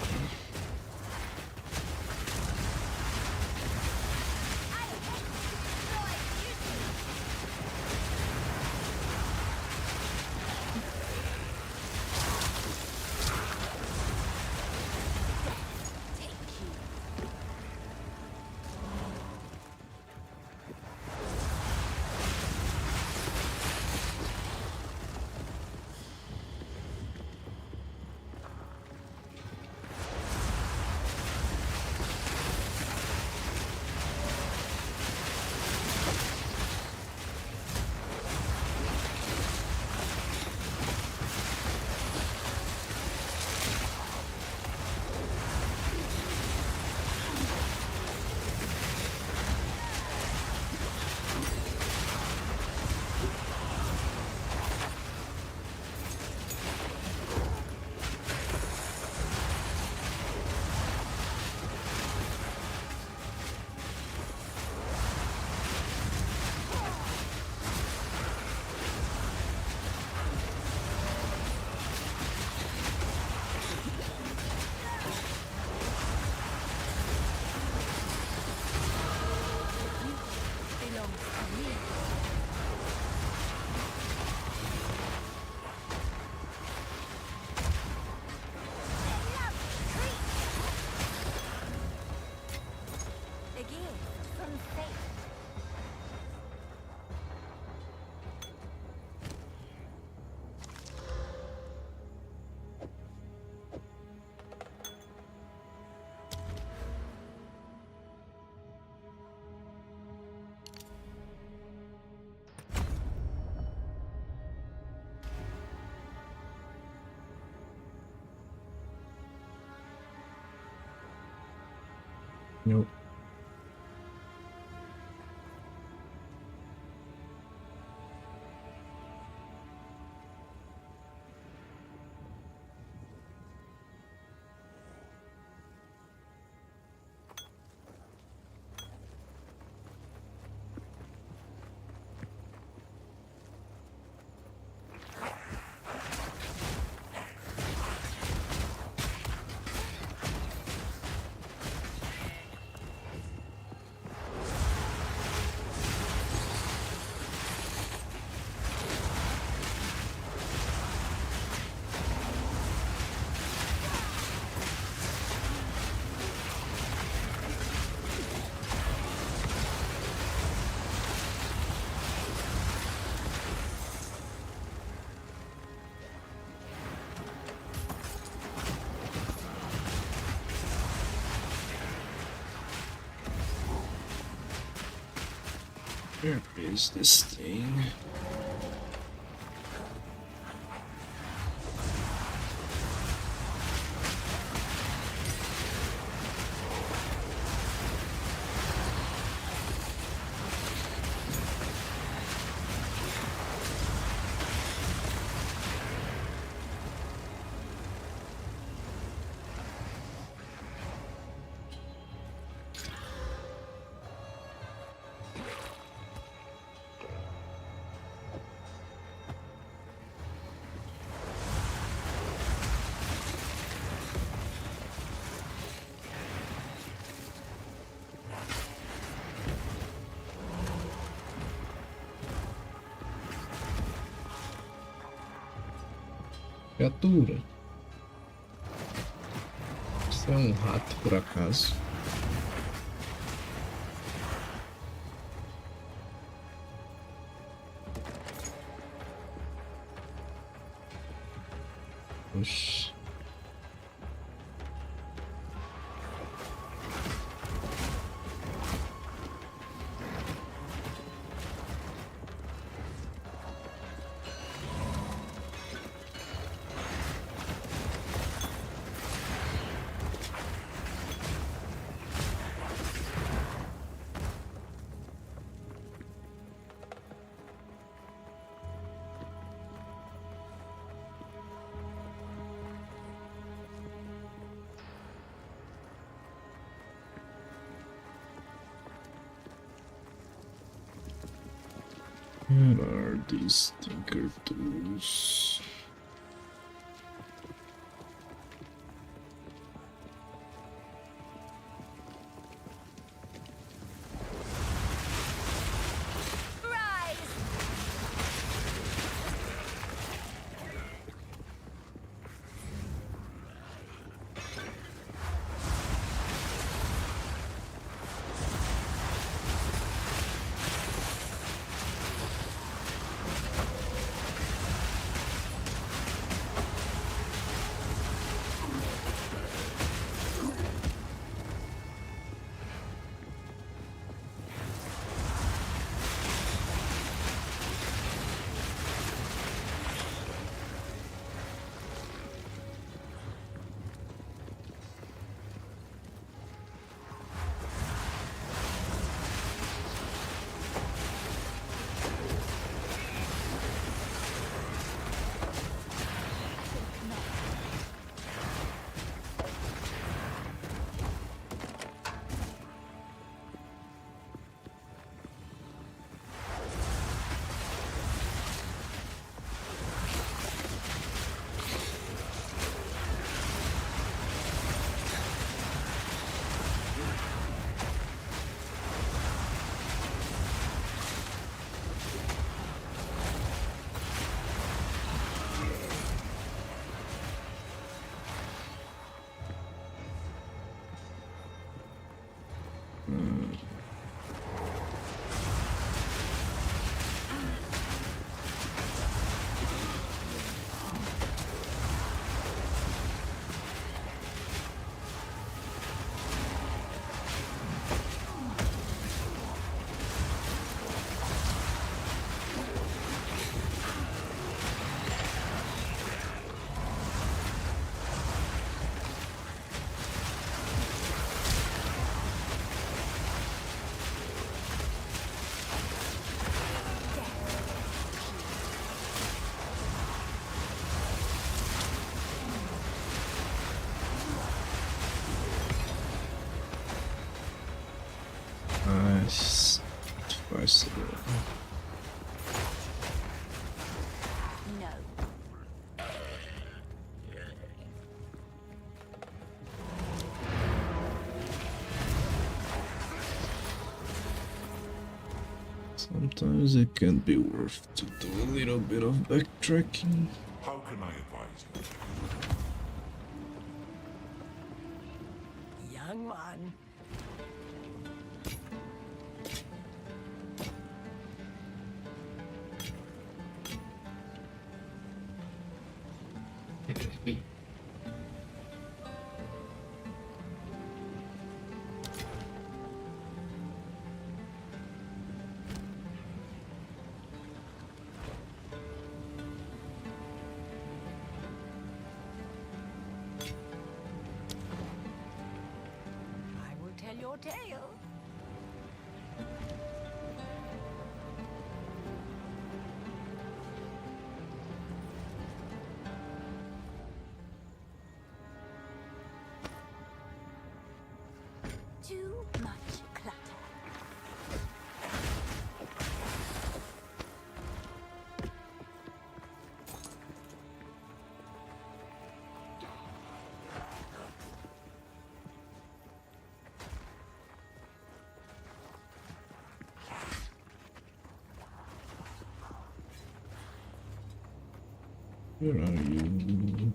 Nope. Where is this thing? Criatura. Isso é um rato por acaso? Oxi. Where are these tinker tools? Nice. Twice a day. Sometimes it can be worth to do a little bit of backtracking. How can I advise you? Young man. tell your tale. Too much clutter. Where are you?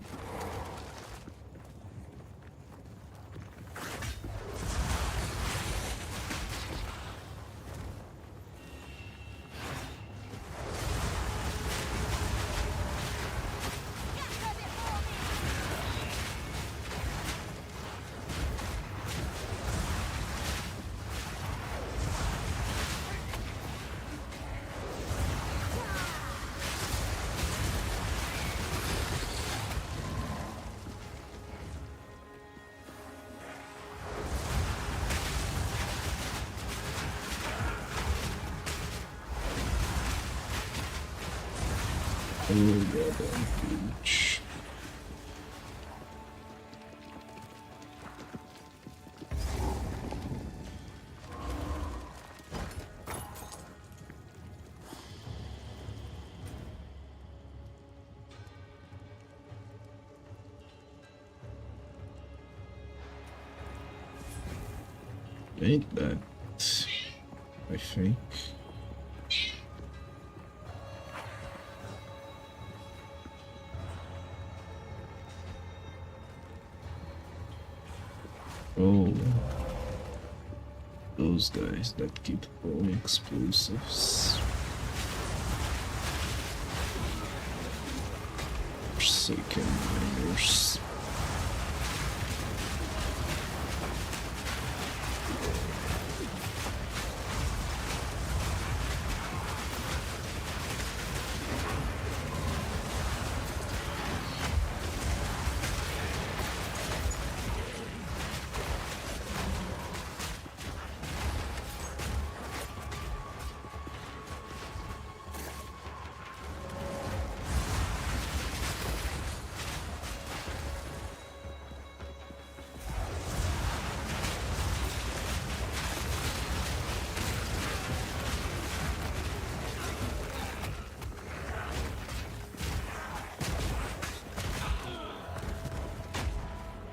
Oh, goddamn huge. Ain't that, I think. Oh, those guys that keep throwing explosives. Forsaken miners.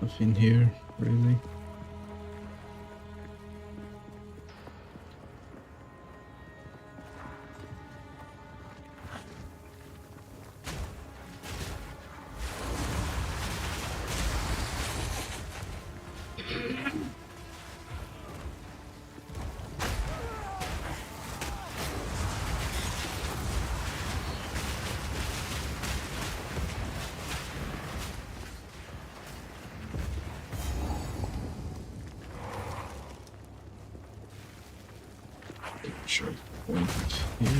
Nothing here, really. Checkpoint here.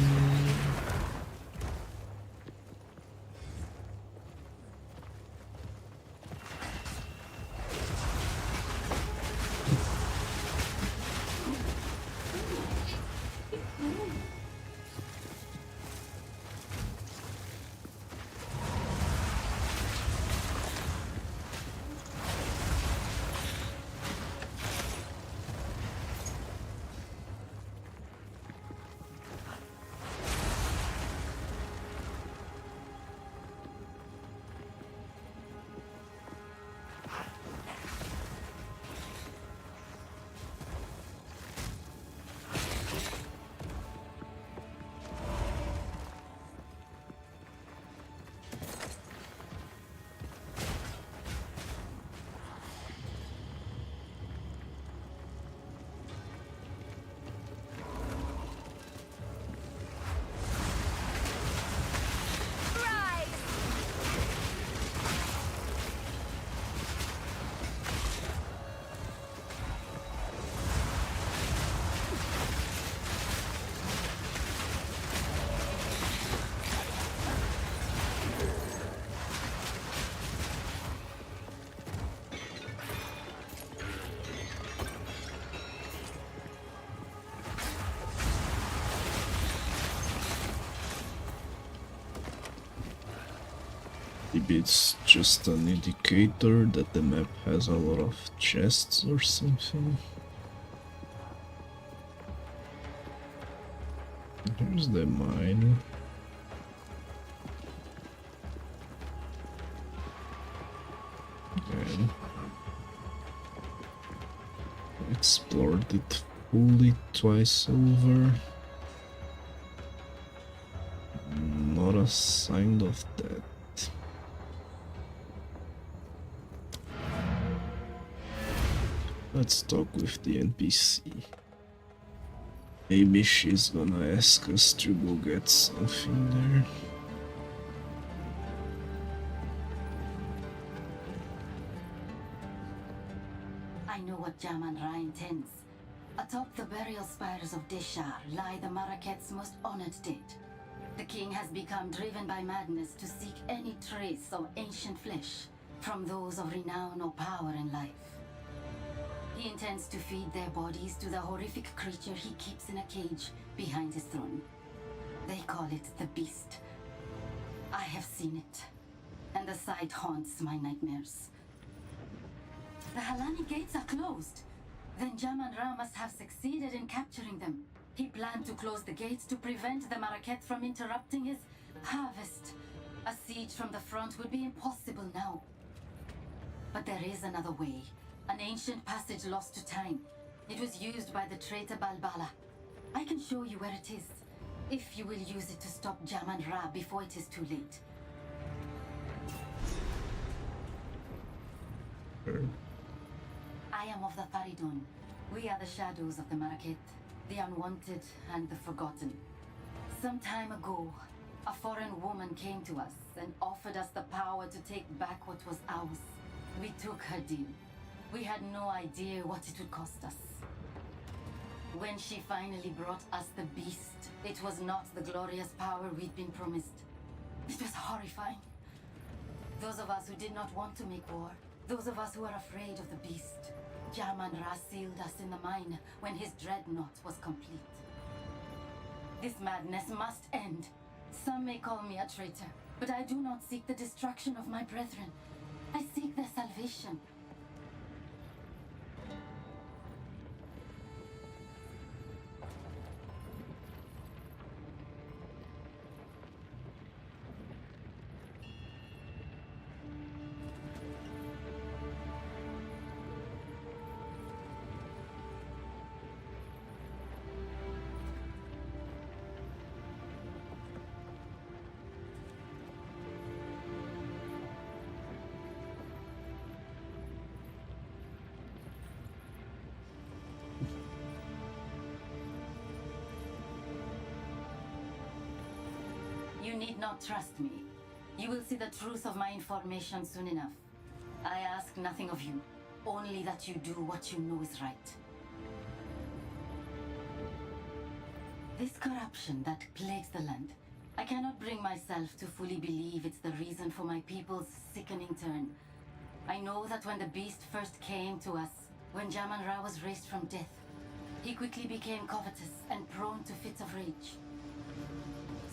Maybe it's just an indicator that the map has a lot of chests or something. Here's the mine. And explored it fully twice over. Not a sign of that. Let's talk with the NPC. Maybe she's gonna ask us to go get something there. I know what Jaman-Ra intends. Atop the burial spires of Deshar lie the Maraket's most honored dead. The king has become driven by madness to seek any trace of ancient flesh from those of renown or power in life. He intends to feed their bodies to the horrific creature he keeps in a cage behind his throne. They call it the Beast. I have seen it, and the sight haunts my nightmares. The Halani gates are closed. Then Jaman-Ra must have succeeded in capturing them. He planned to close the gates to prevent the Maraket from interrupting his harvest. A siege from the front would be impossible now. But there is another way. An ancient passage lost to time. It was used by the traitor Balbala. I can show you where it is, if you will use it to stop Jaman-Ra before it is too late. I am of the Faridun. We are the shadows of the Maraket, the unwanted and the forgotten. Some time ago, a foreign woman came to us and offered us the power to take back what was ours. We took her deal. We had no idea what it would cost us. When she finally brought us the Beast, it was not the glorious power we'd been promised. It was horrifying. Those of us who did not want to make war, those of us who were afraid of the Beast, Jaman-Ra sealed us in the mine when his dreadnought was complete. This madness must end. Some may call me a traitor, but I do not seek the destruction of my brethren. I seek their salvation. You need not trust me. You will see the truth of my information soon enough. I ask nothing of you, only that you do what you know is right. This corruption that plagues the land, I cannot bring myself to fully believe it's the reason for my people's sickening turn. I know that when the Beast first came to us, when Jaman-Ra was raised from death, he quickly became covetous and prone to fits of rage.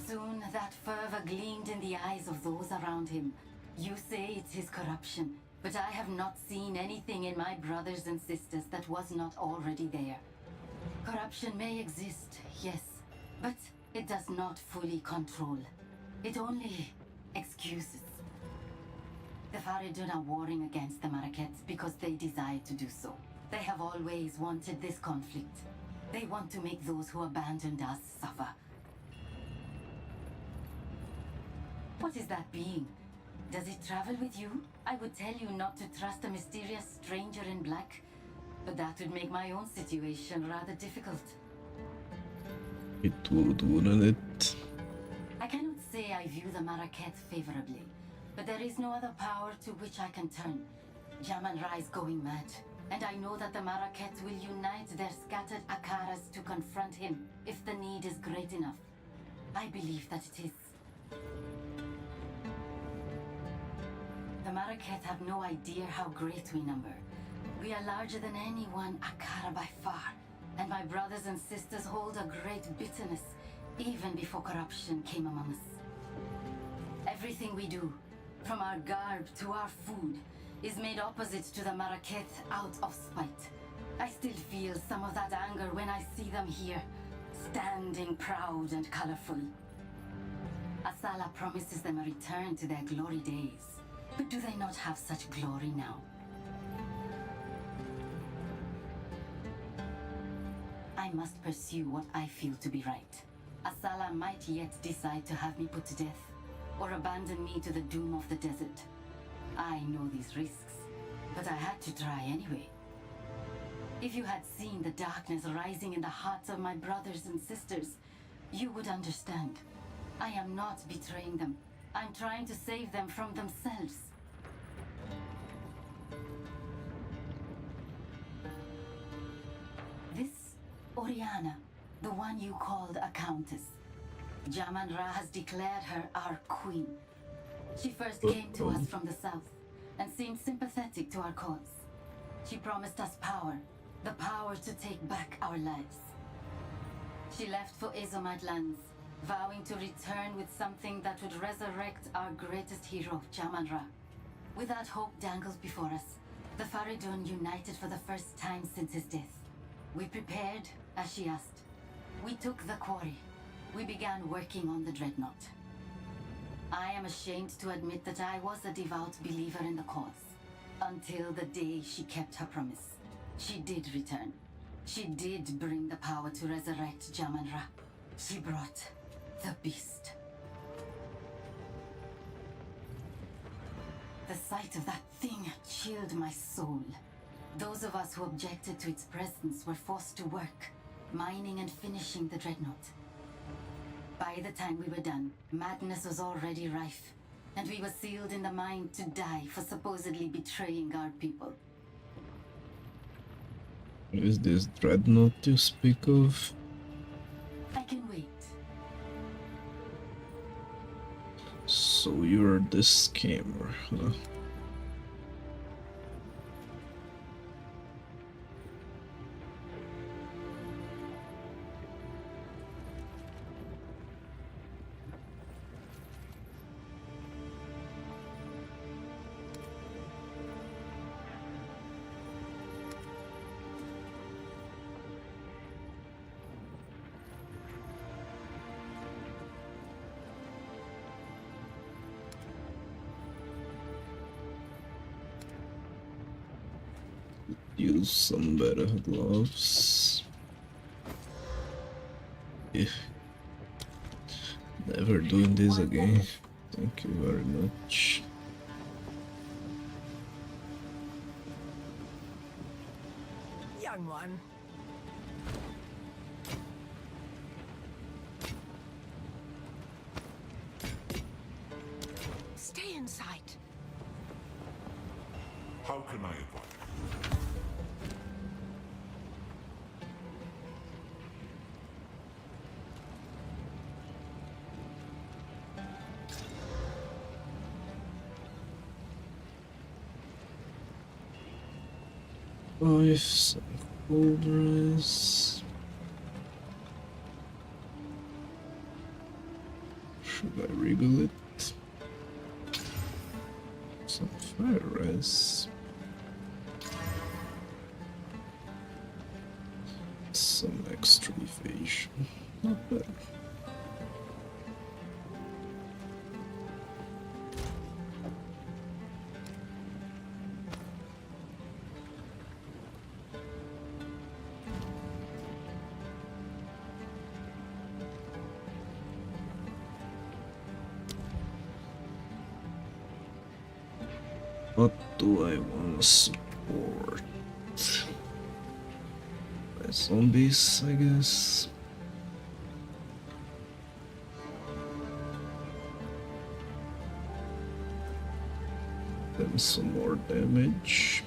Soon that fervor gleamed in the eyes of those around him. You say it's his corruption, but I have not seen anything in my brothers and sisters that was not already there. Corruption may exist, yes, but it does not fully control. It only excuses. The Faridun are warring against the Marakets because they desire to do so. They have always wanted this conflict. They want to make those who abandoned us suffer. What is that being? Does it travel with you? I would tell you not to trust a mysterious stranger in black, but that would make my own situation rather difficult. It would, wouldn't it? I cannot say I view the Maraket favorably, but there is no other power to which I can turn. Jaman-Ra is going mad, and I know that the Maraket will unite their scattered Akaras to confront him if the need is great enough. I believe that it is. The Maraket have no idea how great we number. We are larger than any one Akara by far, and my brothers and sisters hold a great bitterness, even before corruption came among us. Everything we do, from our garb to our food, is made opposite to the Maraketh out of spite. I still feel some of that anger when I see them here, standing proud and colorful. Asala promises them a return to their glory days. But do they not have such glory now? I must pursue what I feel to be right. Asala might yet decide to have me put to death, or abandon me to the doom of the desert. I know these risks, but I had to try anyway. If you had seen the darkness rising in the hearts of my brothers and sisters, you would understand. I am not betraying them. I'm trying to save them from themselves. This Oriana, the one you called a countess. Jaman-Ra has declared her our queen. She first came to us from the south and seemed sympathetic to our cause. She promised us power, the power to take back our lives. She left for Azomite lands, vowing to return with something that would resurrect our greatest hero, Jaman-Ra. With that hope dangled before us, the Faridun united for the first time since his death. We prepared, as she asked. We took the quarry. We began working on the dreadnought. I am ashamed to admit that I was a devout believer in the cause, until the day she kept her promise. She did return. She did bring the power to resurrect Jaman-Ra. She brought the beast. The sight of that thing chilled my soul. Those of us who objected to its presence were forced to work, mining and finishing the dreadnought. By the time we were done, madness was already rife, and we were sealed in the mine to die for supposedly betraying our people. Is this dreadnought you speak of? I can wait. So you're the scammer, huh? Use some better gloves. Yeah. Never doing this again. Thank you very much. Young one. Stay in sight. How can I advise? Some cauldrons. Should I wriggle it? Some fire res. Some extra evasion. Not bad. What do I want to support? My zombies, I guess. Then some more damage.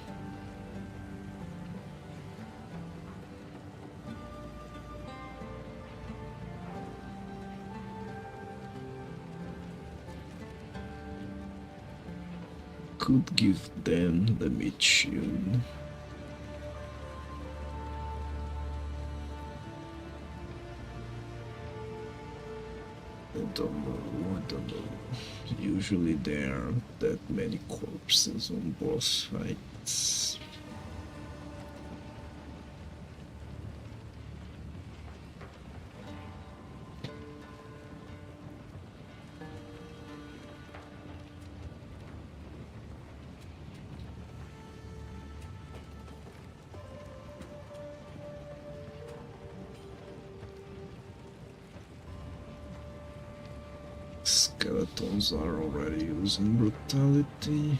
Could give them the mid shield. I don't know. Usually there aren't that many corpses on boss fights. Skeletons are already using brutality.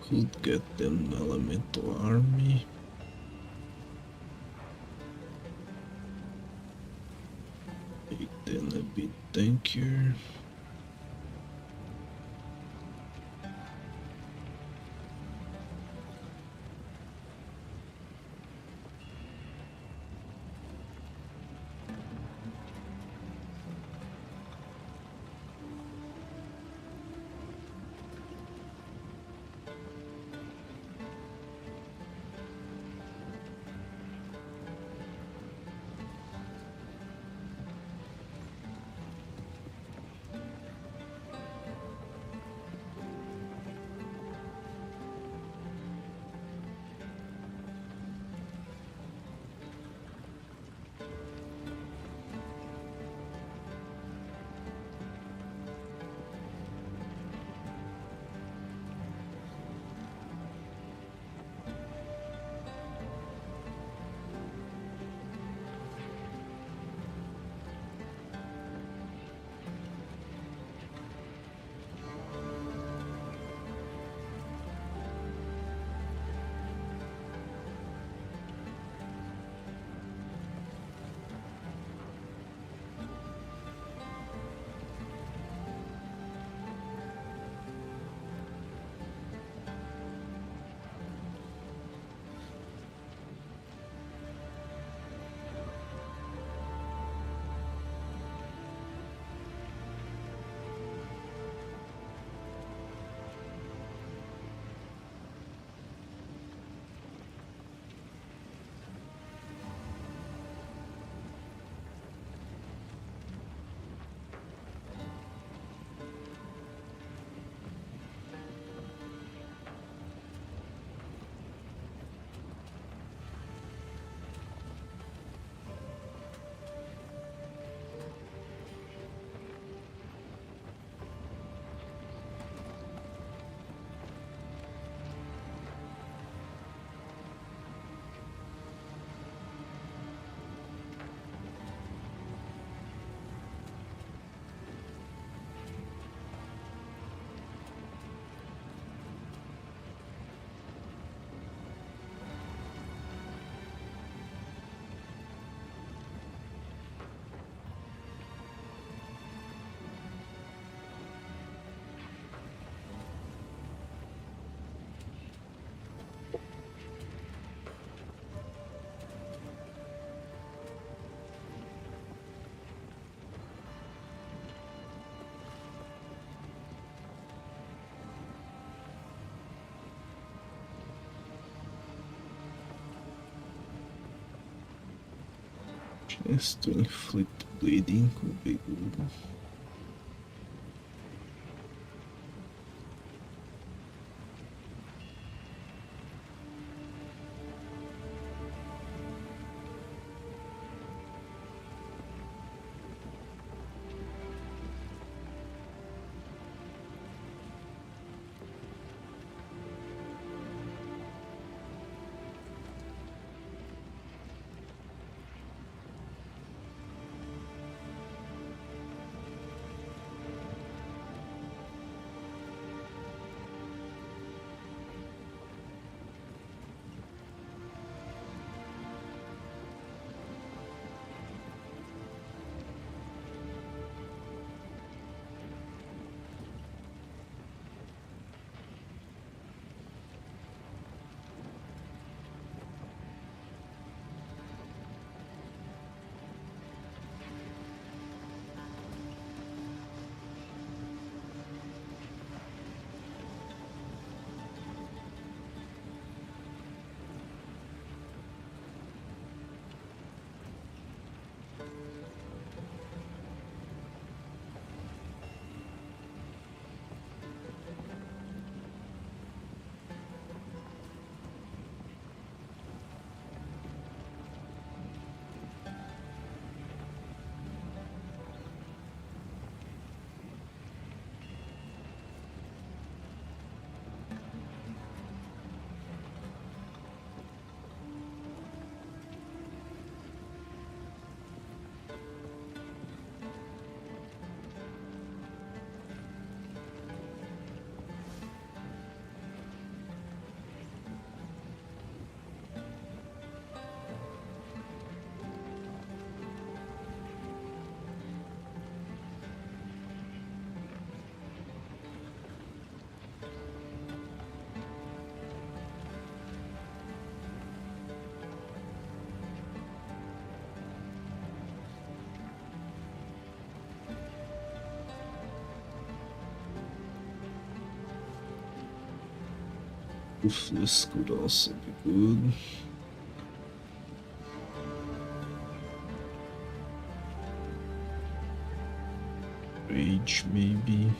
Could get them an elemental army. Make them a bit tankier. Chance to inflict bleeding could be good. Ruthless could also be good. Rage, maybe.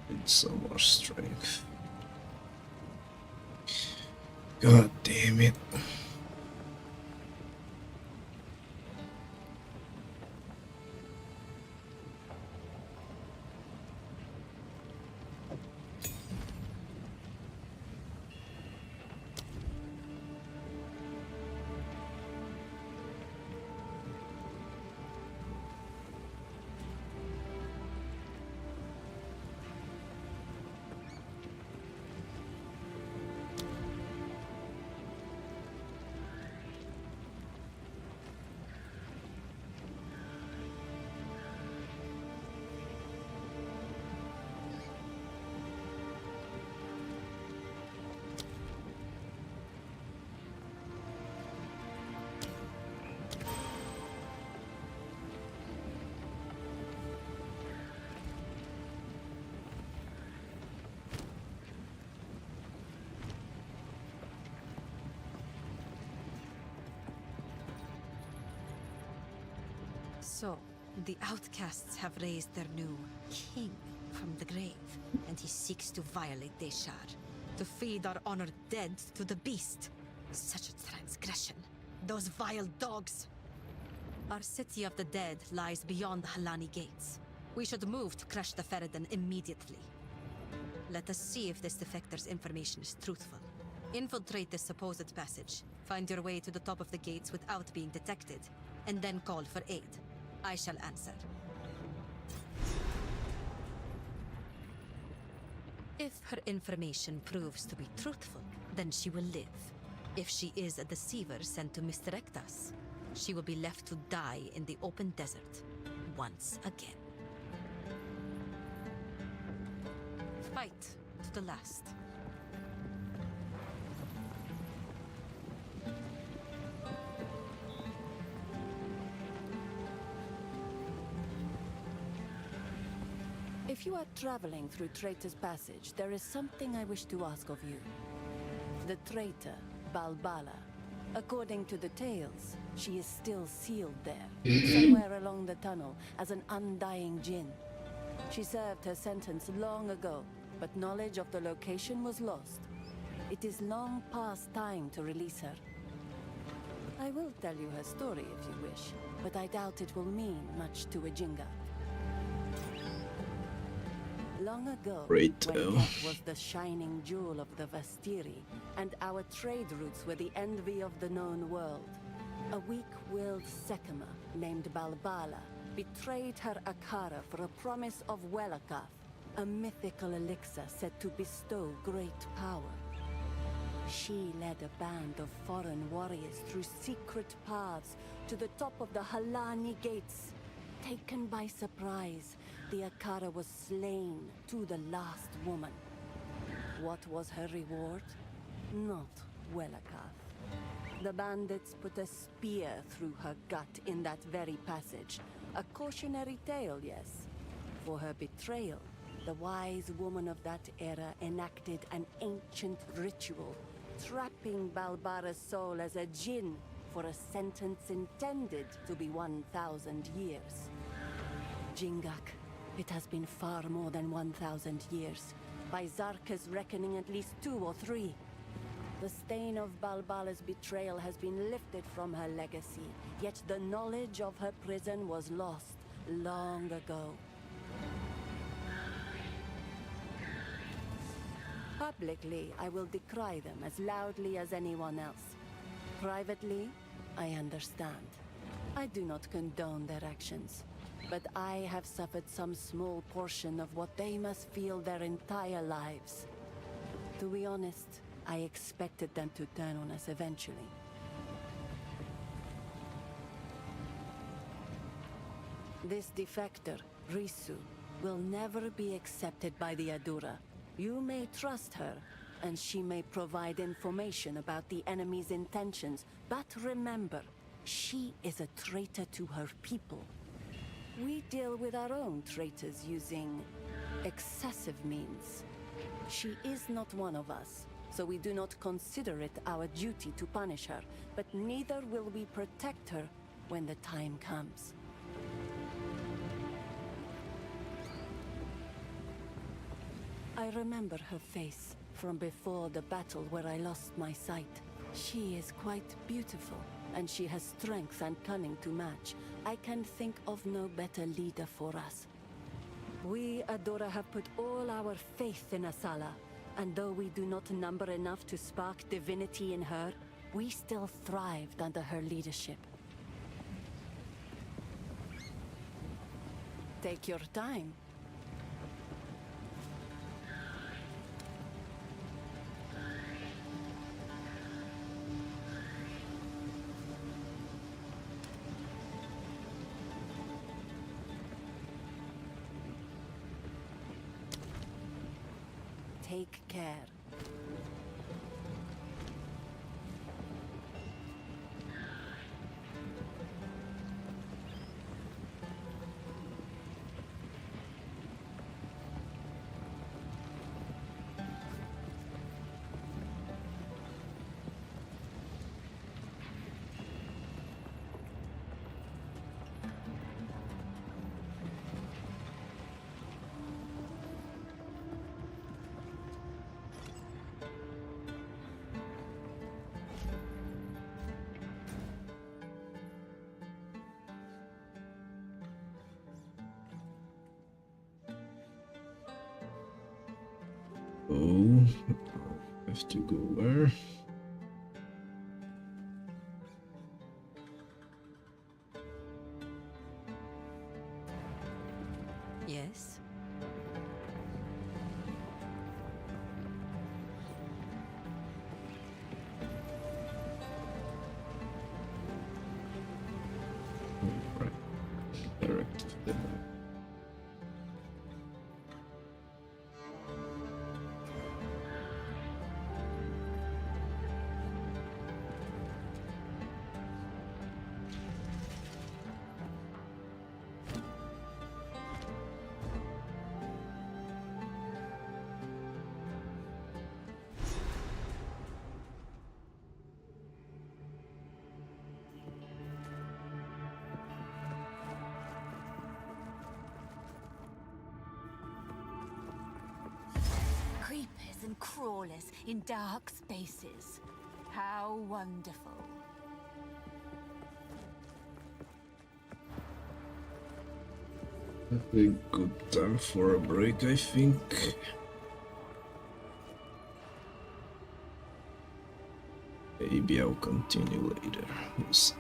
Need some more strength. God damn it. So, the outcasts have raised their new king from the grave, and he seeks to violate Deshar, to feed our honored dead to the beast. Such a transgression. Those vile dogs! Our city of the dead lies beyond the Halani gates. We should move to crush the Ferridan immediately. Let us see if this defector's information is truthful. Infiltrate this supposed passage, find your way to the top of the gates without being detected, and then call for aid. I shall answer. If her information proves to be truthful, then she will live. If she is a deceiver sent to misdirect us, she will be left to die in the open desert once again. Fight to the last. If you are traveling through Traitor's Passage, there is something I wish to ask of you. The traitor, Balbala. According to the tales, she is still sealed there, somewhere along the tunnel, as an undying djinn. She served her sentence long ago, but knowledge of the location was lost. It is long past time to release her. I will tell you her story if you wish, but I doubt it will mean much to a Jinga. Long ago, when death was the shining jewel of the Vastiri, and our trade routes were the envy of the known world, a weak-willed Sekima named Balbala betrayed her Akara for a promise of Welakath, a mythical elixir said to bestow great power. She led a band of foreign warriors through secret paths to the top of the Halani gates. Taken by surprise, the Akara was slain to the last woman. What was her reward? Not Welakath. The bandits put a spear through her gut in that very passage. A cautionary tale, yes. For her betrayal, the wise woman of that era enacted an ancient ritual, trapping Balbara's soul as a djinn for a sentence intended to be 1,000 years. Jingak, it has been far more than 1,000 years. By Zarka's reckoning, at least 2 or 3. The stain of Balbala's betrayal has been lifted from her legacy, yet the knowledge of her prison was lost long ago. Publicly, I will decry them as loudly as anyone else. Privately, I understand. I do not condone their actions, but I have suffered some small portion of what they must feel their entire lives. To be honest, I expected them to turn on us eventually. This defector, Risu, will never be accepted by the Adura. You may trust her, and she may provide information about the enemy's intentions, but remember, she is a traitor to her people. We deal with our own traitors using excessive means. She is not one of us, so we do not consider it our duty to punish her, but neither will we protect her when the time comes. I remember her face from before the battle where I lost my sight. She is quite beautiful, and she has strength and cunning to match. I can think of no better leader for us. We, Adora, have put all our faith in Asala, and though we do not number enough to spark divinity in her, we still thrived under her leadership. Take your time. Take care. Oh, I have to go where? Yes? Right, direct. Creepers and crawlers in dark spaces. How wonderful. A good time for a break, I think. Maybe I'll continue later. We'll see.